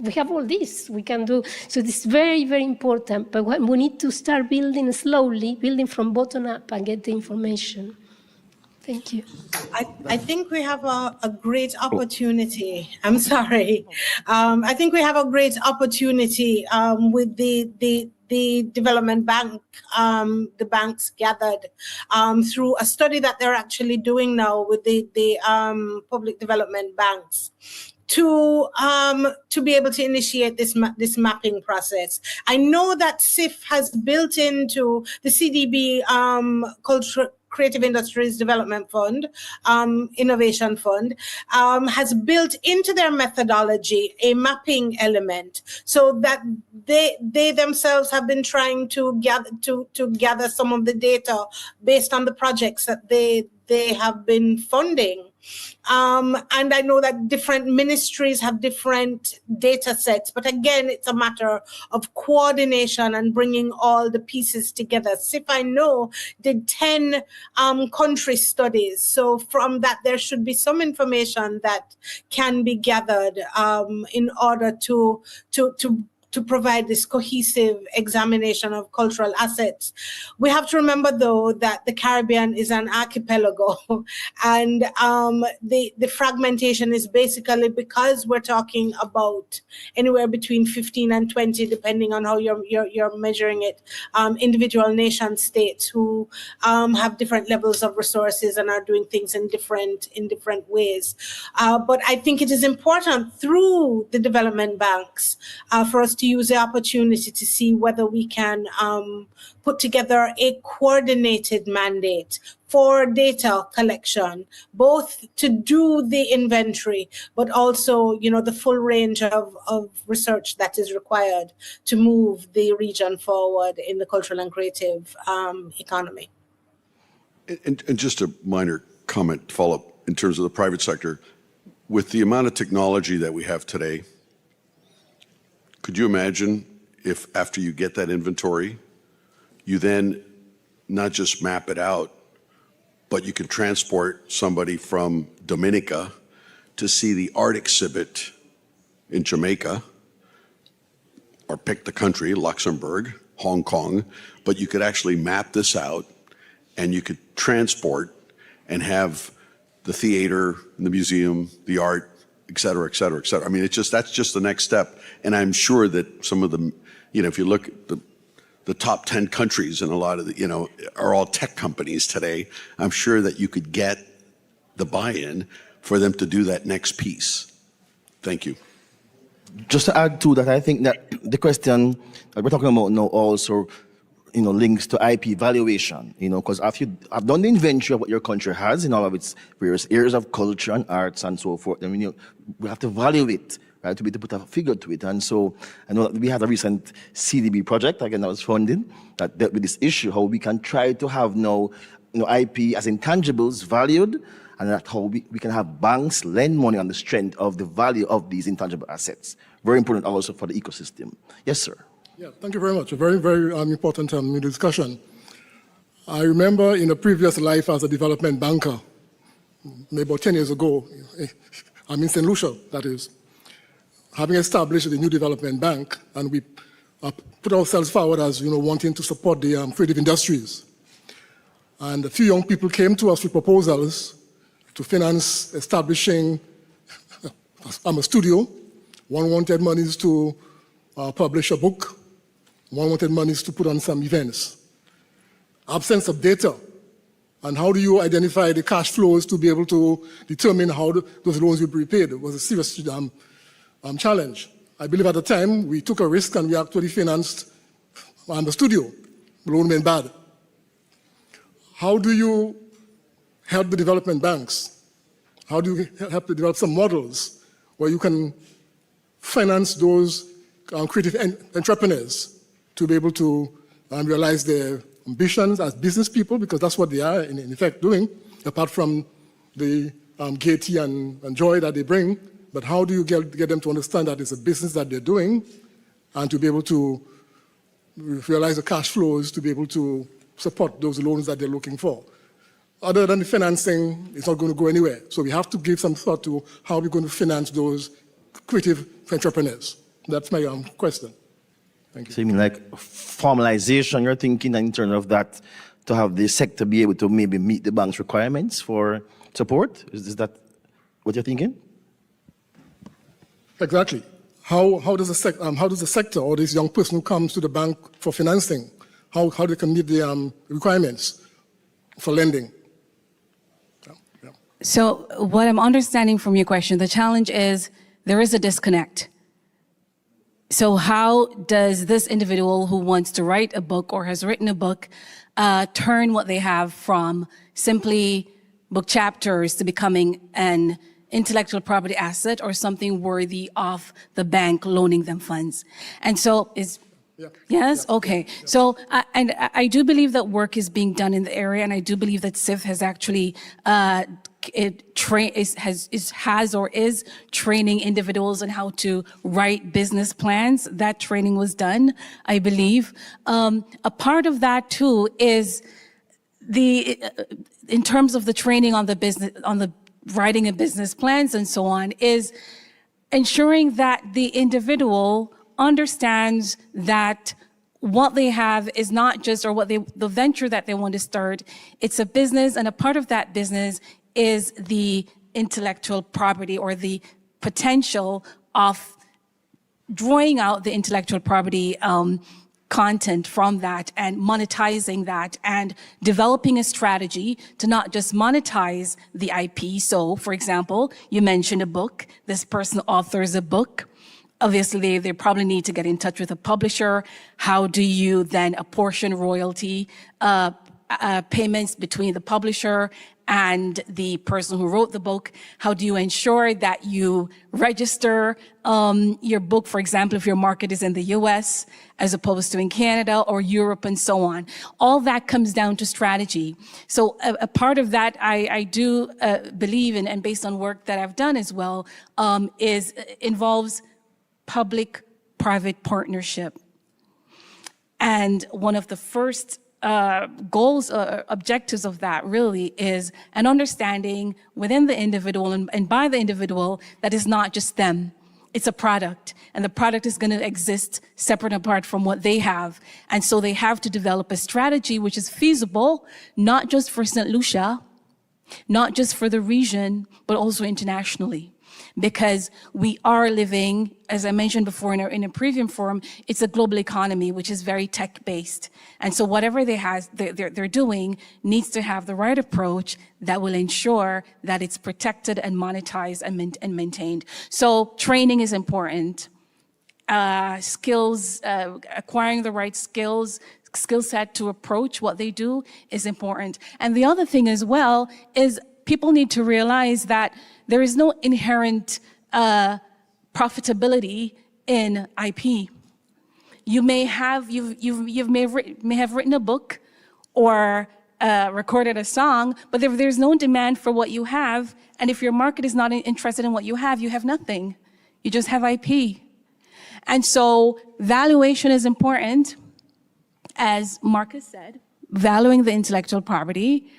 [SPEAKER 3] we have all this we can do. So this is very, very important. But we need to start building slowly, building from bottom up and get the information. Thank you.
[SPEAKER 5] I think we have a great opportunity. I'm sorry. I think we have a great opportunity with the development bank, the banks gathered through a study that they're actually doing now with the public development banks to be able to initiate this mapping process. I know that CIF has built into the CDB Creative Industries Development Fund, Innovation Fund, has built into their methodology a mapping element, so that they themselves have been trying to gather some of the data based on the projects that they have been funding. And I know that different ministries have different data sets, but again, it's a matter of coordination and bringing all the pieces together. SIF, I know, did 10 country studies. So from that, there should be some information that can be gathered in order to provide this cohesive examination of cultural assets. We have to remember, though, that the Caribbean is an archipelago, and the fragmentation is basically because we're talking about anywhere between 15 and 20, depending on how you're measuring it, individual nation states who have different levels of resources and are doing things in different ways. But I think it is important through the development banks for us to use the opportunity to see whether we can put together a coordinated mandate for data collection, both to do the inventory, but also, the full range of research that is required to move the region forward in the cultural and creative economy.
[SPEAKER 6] And just a minor comment, follow-up, in terms of the private sector. With the amount of technology that we have today, could you imagine if after you get that inventory, you then not just map it out, but you can transport somebody from Dominica to see the art exhibit in Jamaica, or pick the country, Luxembourg, Hong Kong, but you could actually map this out and you could transport and have the theater, the museum, the art, et cetera, et cetera, et cetera. I mean, that's just the next step. And I'm sure that some of them, if you look at the top 10 countries, and a lot of the, are all tech companies today, I'm sure that you could get the buy-in for them to do that next piece. Thank you.
[SPEAKER 2] Just to add to that, I think that the question that we're talking about now also, links to IP valuation, because after you have done the inventory of what your country has in all of its various areas of culture and arts and so forth, then we have to value it, right, to be able to put a figure to it. And so I know that we had a recent CDB project, again, that was funding, that dealt with this issue, how we can try to have now IP as intangibles valued, and that's how we can have banks lend money on the strength of the value of these intangible assets. Very important also for the ecosystem. Yes, sir.
[SPEAKER 7] Yeah, thank you very much. A very, very important discussion. I remember in a previous life as a development banker, maybe about 10 years ago, I'm in St. Lucia, that is, having established the new development bank, and we put ourselves forward as wanting to support the creative industries. And a few young people came to us with proposals to finance establishing a studio. One wanted monies to publish a book. One wanted monies to put on some events. Absence of data. And how do you identify the cash flows to be able to determine how those loans will be repaid? It was a serious challenge. I believe at the time we took a risk and we actually financed the studio. The loan went bad. How do you help the development banks? How do you help to develop some models where you can finance those creative entrepreneurs to be able to realize their ambitions as business people, because that's what they are in effect doing, apart from the gaiety and joy that they bring. But how do you get them to understand that it's a business that they're doing, and to be able to realize the cash flows to be able to support those loans that they're looking for? Other than the financing, it's not going to go anywhere. So we have to give some thought to how we're going to finance those creative entrepreneurs. That's my question. Thank you.
[SPEAKER 2] So you mean like formalization, you're thinking in terms of that, to have the sector be able to maybe meet the bank's requirements for support? Is that what you're thinking?
[SPEAKER 7] Exactly. How does the sector or this young person who comes to the bank for financing, how they can meet the requirements for lending? Yeah.
[SPEAKER 4] So what I'm understanding from your question, the challenge is there is a disconnect So how does this individual who wants to write a book or has written a book turn what they have from simply book chapters to becoming an intellectual property asset or something worthy of the bank loaning them funds? And so yes? Okay. So, and I do believe that work is being done in the area, and I do believe that SIF has actually has or is training individuals on how to write business plans. That training was done, I believe. A part of that too is in terms of the training on the business, on the writing of business plans and so on, is ensuring that the individual understands that what they have is not just, or the venture that they want to start, it's a business, and a part of that business is the intellectual property or the potential of drawing out the intellectual property content from that and monetizing that and developing a strategy to not just monetize the IP. So, for example, you mentioned a book. This person authors a book. Obviously, they probably need to get in touch with a publisher. How do you then apportion royalty payments between the publisher and the person who wrote the book? How do you ensure that you register your book, for example, if your market is in the US as opposed to in Canada or Europe and so on? All that comes down to strategy. So a part of that I do believe in, and based on work that I've done as well, involves public-private partnership. And one of the first goals, objectives of that really is an understanding within the individual and by the individual that is not just them. It's a product, and the product is going to exist separate and apart from what they have. And so they have to develop a strategy which is feasible, not just for St. Lucia, not just for the region, but also internationally. Because we are living, as I mentioned before in a previous forum, it's a global economy, which is very tech-based. And so whatever they're doing needs to have the right approach that will ensure that it's protected and monetized and maintained. So training is important. Skills, acquiring the right skill set to approach what they do is important. And the other thing as well is people need to realize that there is no inherent profitability in IP. You may have written a book or recorded a song, but if there's no demand for what you have, and if your market is not interested in what you have nothing. You just have IP. And so valuation is important, as Marcus said, valuing the intellectual property,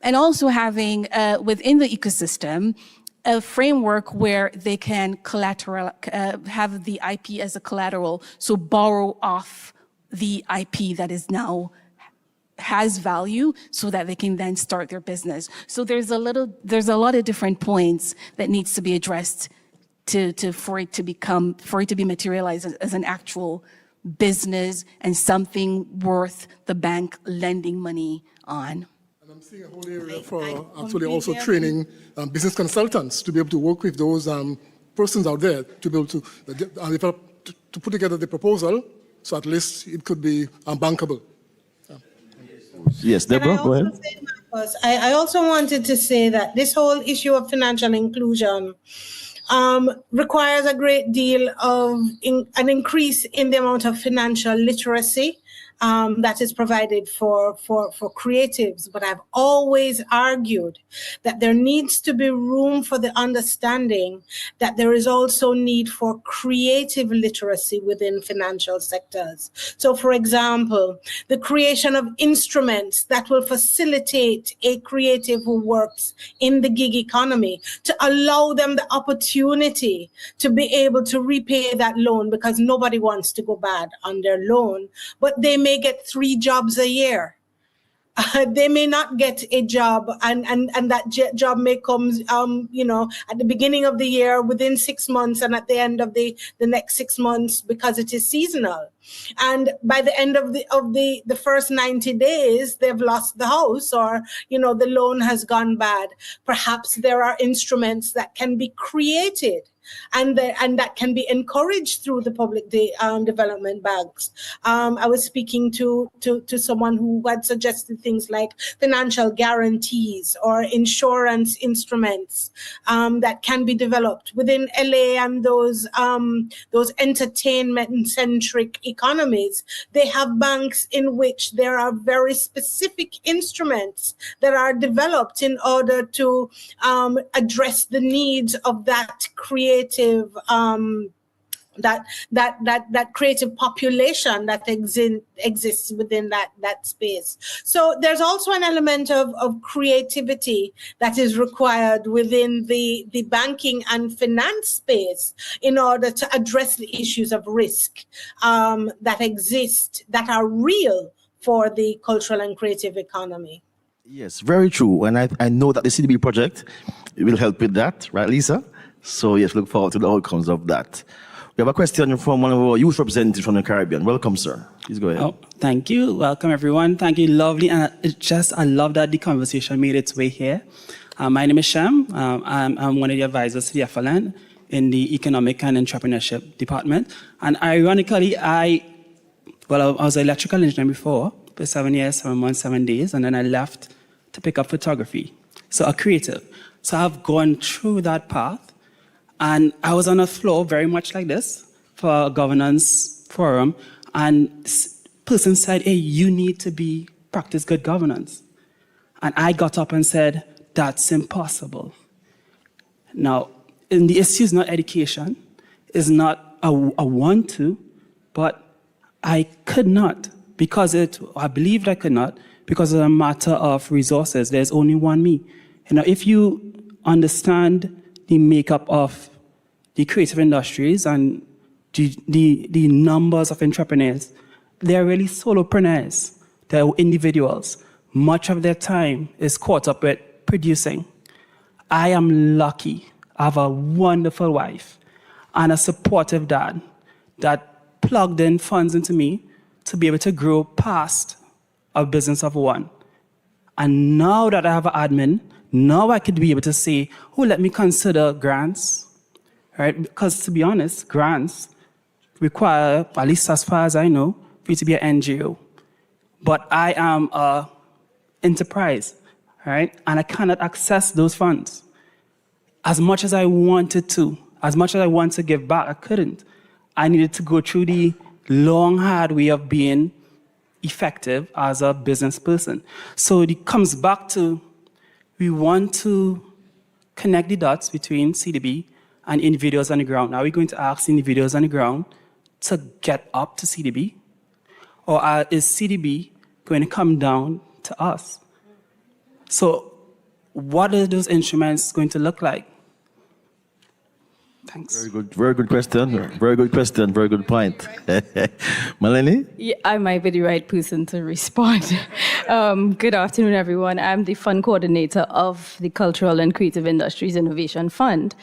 [SPEAKER 4] and also having within the ecosystem a framework where they can have the IP as a collateral, so borrow off the IP that is now has value, so that they can then start their business. So there's a lot of different points that needs to be addressed for it to be materialized as an actual business and something worth the bank lending money on.
[SPEAKER 7] I'm seeing a whole area for actually also training business consultants to be able to work with those persons out there to be able to develop, to put together the proposal, so at least it could be bankable.
[SPEAKER 2] Yes, Deborah, go ahead.
[SPEAKER 5] I also wanted to say that this whole issue of financial inclusion requires a great deal of an increase in the amount of financial literacy that is provided for creatives. But I've always argued that there needs to be room for the understanding that there is also need for creative literacy within financial sectors. So, for example, the creation of instruments that will facilitate a creative who works in the gig economy to allow them the opportunity to be able to repay that loan, because nobody wants to go bad on their loan, but they may get 3 jobs a year. They may not get a job, and that job may come, at the beginning of the year, within 6 months, and at the end of the next 6 months, because it is seasonal. And by the end of the first 90 days, they've lost the house, or the loan has gone bad. Perhaps there are instruments that can be created and that can be encouraged through the public development banks. I was speaking to someone who had suggested things like financial guarantees or insurance instruments that can be developed within LA and those entertainment-centric economies. They have banks in which there are very specific instruments that are developed in order to address the needs of that creative that creative population that exists within that space. So there's also an element of creativity that is required within the banking and finance space in order to address the issues of risk that exist, that are real for the cultural and creative economy.
[SPEAKER 2] Yes, very true. And I know that the CDB project will help with that, right, Lisa? So yes, look forward to the outcomes of that. We have a question from one of our youth representatives from the Caribbean. Welcome, sir. Please go ahead.
[SPEAKER 8] Oh, thank you. Welcome, everyone. Thank you, lovely. And I love that the conversation made its way here. My name is Shem. I'm one of the advisors to the FLN in the Economic and Entrepreneurship Department. And ironically, I was an electrical engineer before for 7 years, 7 months, 7 days, and then I left to pick up photography. So a creative. So I've gone through that path. And I was on a floor very much like this for a governance forum. And this person said, hey, you need to practice good governance. And I got up and said, that's impossible. Now, the issue is not education, is not a want to, but I could not I believed I could not because it's a matter of resources. There's only one me. If you understand the makeup of the creative industries and the numbers of entrepreneurs, they're really solopreneurs. They're individuals. Much of their time is caught up with producing. I am lucky. I have a wonderful wife and a supportive dad that plugged in funds into me to be able to grow past a business of one. And now that I have an admin, now I could be able to say, let me consider grants, right? Because to be honest, grants require, at least as far as I know, for you to be an NGO. But I am an enterprise, right? And I cannot access those funds. As much as I wanted to, as much as I want to give back, I couldn't. I needed to go through the long, hard way of being effective as a business person. So it comes back to, we want to connect the dots between CDB and individuals on the ground. Are we going to ask individuals on the ground to get up to CDB? Or is CDB going to come down to us? So what are those instruments going to look like? Thanks.
[SPEAKER 2] Very good question. Very good question. Very good point. Melanie?
[SPEAKER 9] Yeah, I might be the right person to respond. Good afternoon, everyone. I'm the fund coordinator of the Cultural and Creative Industries Innovation Fund.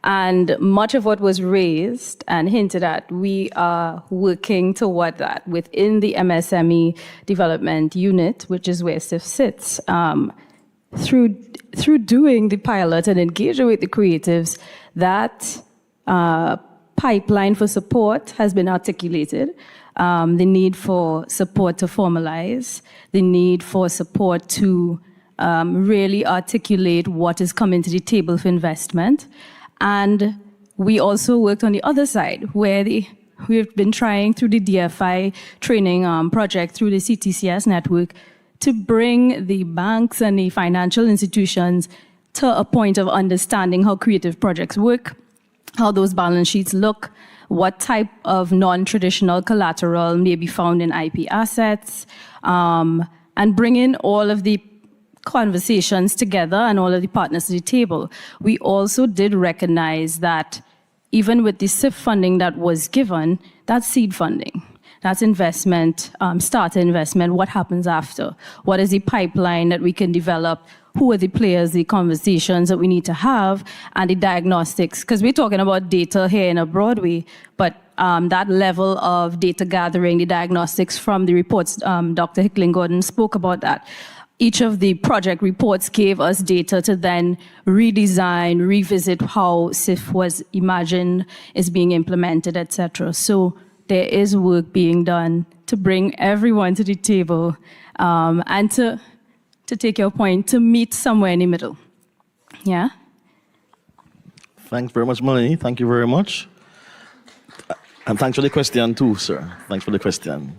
[SPEAKER 9] And much of what was raised and hinted at, we are working toward that within the MSME development unit, which is where SIF sits. Through doing the pilot and engaging with the creatives, that pipeline for support has been articulated. The need for support to formalize, the need for support to really articulate what is coming to the table for investment. And we also worked on the other side, where we've been trying through the DFI training project, through the CTCS network, to bring the banks and the financial institutions to a point of understanding how creative projects work, how those balance sheets look, what type of non-traditional collateral may be found in IP assets, and bring in all of the conversations together and all of the partners to the table. We also did recognize that even with the SIF funding that was given, that's seed funding. That's investment, starter investment. What happens after? What is the pipeline that we can develop? Who are the players, the conversations that we need to have, and the diagnostics? Because we're talking about data here in a broad way, but that level of data gathering, the diagnostics from the reports, Dr. Hickling-Gordon spoke about that. each of the project reports gave us data to then redesign, revisit how SIF was imagined, is being implemented, etc. So there is work being done to bring everyone to the table and to take your point, to meet somewhere in the middle. Yeah?
[SPEAKER 2] Thanks very much, Melanie. Thank you very much. And thanks for the question too, sir. Thanks for the question.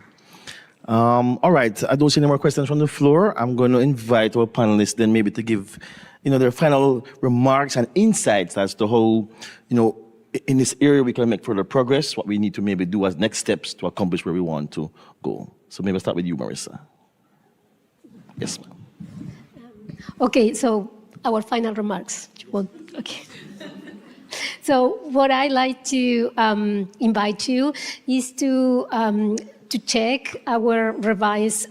[SPEAKER 2] All right, I don't see any more questions from the floor. I'm going to invite our panelists then maybe to give, their final remarks and insights as to how, in this area we can make further progress, what we need to maybe do as next steps to accomplish where we want to go. So maybe I'll start with you, Marissa. Yes, ma'am.
[SPEAKER 3] Okay, so our final remarks. Okay. So what I like to invite you is to check our revised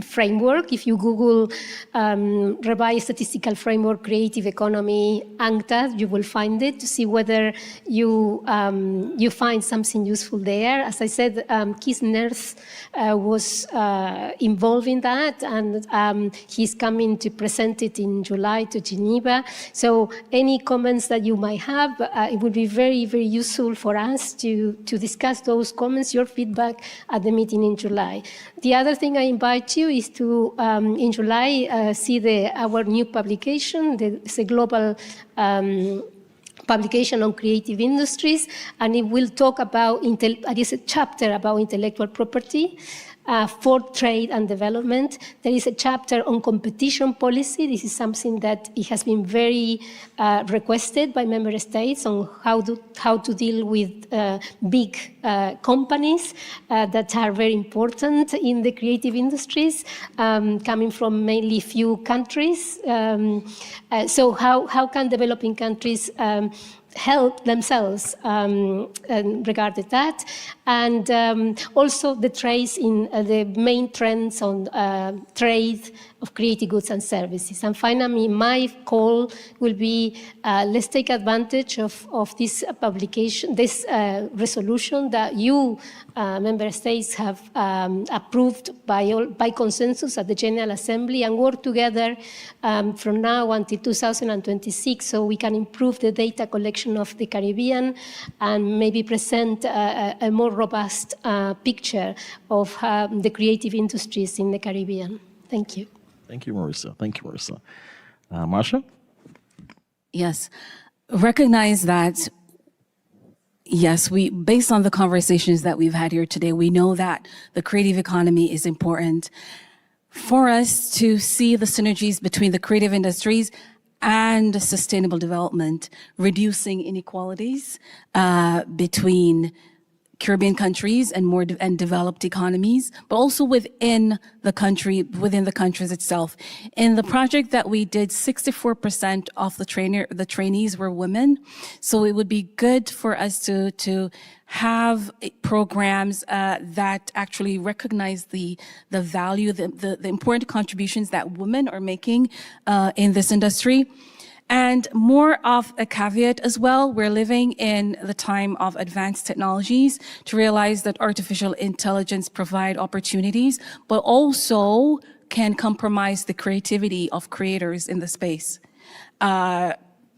[SPEAKER 3] framework. If you Google revised statistical framework, creative economy, UNCTAD, you will find it to see whether you find something useful there. As I said, Keith Nurse was involved in that, and he's coming to present it in July to Geneva. So any comments that you might have, it would be very, very useful for us to discuss those comments, your feedback at the meeting in July. The other thing I invite you is to, in July, see our new publication. It's a global publication on creative industries, and it will talk about, it is a chapter about intellectual property for trade and development. There is a chapter on competition policy. This is something that it has been very requested by member states on how to deal with big companies that are very important in the creative industries, coming from mainly few countries. So how can developing countries help themselves regarding that, and also the trades in the main trends on trade of creative goods and services. And finally, my call will be let's take advantage of this publication, this resolution that you member states have approved by consensus at the General Assembly, and work together from now until 2026 so we can improve the data collection of the Caribbean and maybe present a more robust picture of the creative industries in the Caribbean. Thank you.
[SPEAKER 2] Thank you, Marissa. Thank you, Marissa. Marsha?
[SPEAKER 4] Yes. Recognize that, yes, based on the conversations that we've had here today, we know that the creative economy is important. For us to see the synergies between the creative industries and sustainable development, reducing inequalities between Caribbean countries and developed economies, but also within the countries itself. In the project that we did, 64% of the trainees were women. So it would be good for us to have programs that actually recognize the value, the important contributions that women are making in this industry. And more of a caveat as well, we're living in the time of advanced technologies to realize that artificial intelligence provide opportunities, but also can compromise the creativity of creators in the space.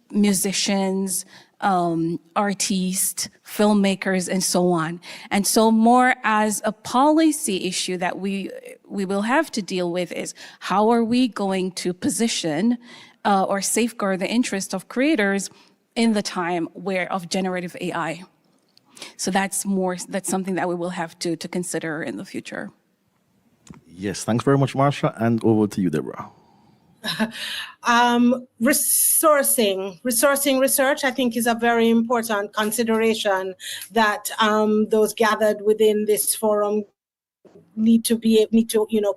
[SPEAKER 4] Musicians, artists, filmmakers, and so on. And so more as a policy issue that we will have to deal with is how are we going to position or safeguard the interest of creators in the time of generative AI. So that's something that we will have to consider in the future.
[SPEAKER 2] Yes, thanks very much, Marsha, and over to you, Deborah.
[SPEAKER 5] Resourcing research, I think, is a very important consideration that those gathered within this forum need to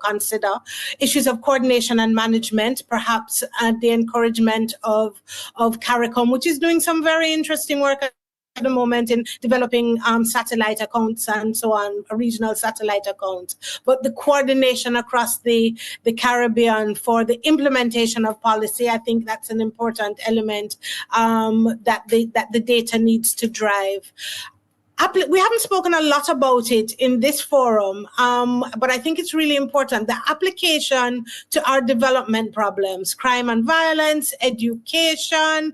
[SPEAKER 5] consider. Issues of coordination and management, perhaps the encouragement of CARICOM, which is doing some very interesting work at the moment in developing satellite accounts and so on, regional satellite accounts. But the coordination across the Caribbean for the implementation of policy, I think that's an important element that the data needs to drive. We haven't spoken a lot about it in this forum, but I think it's really important. The application to our development problems, crime and violence, education,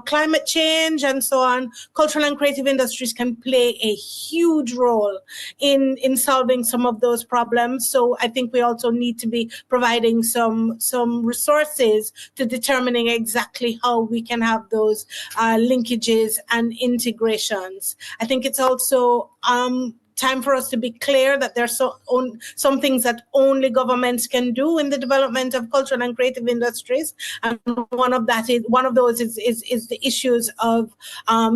[SPEAKER 5] climate change, and so on. Cultural and creative industries can play a huge role in solving some of those problems. So I think we also need to be providing some resources to determining exactly how we can have those linkages and integrations. I think it's also time for us to be clear that there's some things that only governments can do in the development of cultural and creative industries, and one of those is the issues of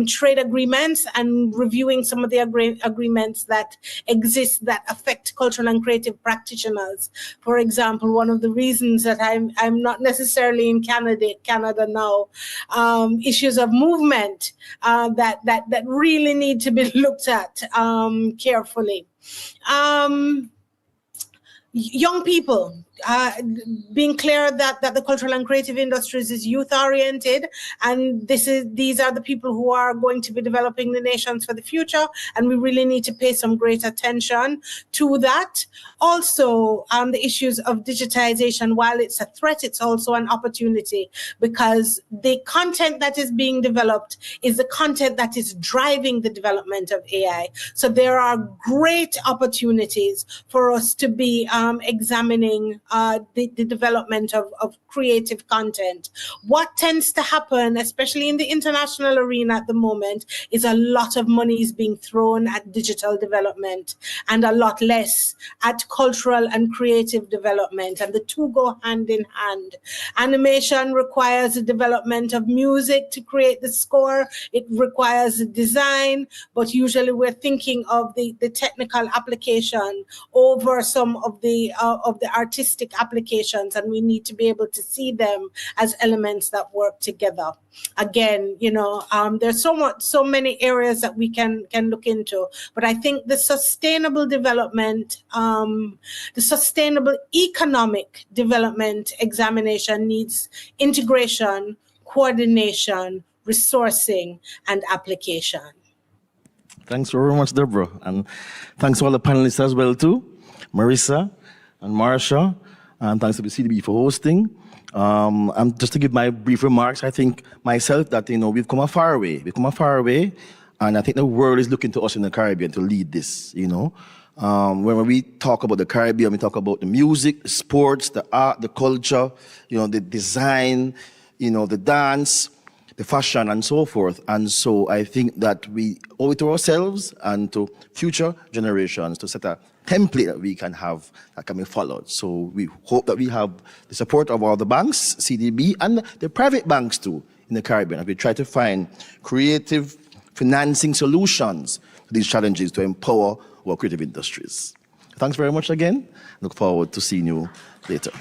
[SPEAKER 5] trade agreements and reviewing some of the agreements that exist that affect cultural and creative practitioners. For example, one of the reasons that I'm not necessarily in Canada now, issues of movement that really need to be looked at carefully. Young people, being clear that the cultural and creative industries is youth oriented, and these are the people who are going to be developing the nations for the future, and we really need to pay some great attention to that. Also, the issues of digitization, while it's a threat, it's also an opportunity, because the content that is being developed is the content that is driving the development of AI. So there are great opportunities for us to be examining the development of creative content. What tends to happen, especially in the international arena at the moment, is a lot of money is being thrown at digital development and a lot less at cultural and creative development, and the two go hand in hand. Animation requires the development of music to create the score. It requires the design, but usually we're thinking of the technical application over some of the artistic applications, and we need to be able to see them as elements that work together. Again, there's so many areas that we can look into, but I think the sustainable development, the sustainable economic development examination needs integration, coordination, resourcing, and application.
[SPEAKER 2] Thanks very much, Deborah. And thanks to all the panelists as well, too. Marissa and Marsha. And thanks to the CDB for hosting. And just to give my brief remarks, I think myself that, we've come a far way. We've come a far way. And I think the world is looking to us in the Caribbean to lead this, When we talk about the Caribbean, we talk about the music, the sports, the art, the culture, the design, the dance, the fashion, and so forth. And so I think that we owe it to ourselves and to future generations to set a template that we can have that can be followed. So we hope that we have the support of all the banks, CDB, and the private banks too in the Caribbean, as we try to find creative financing solutions to these challenges to empower our creative industries. Thanks very much again. Look forward to seeing you later.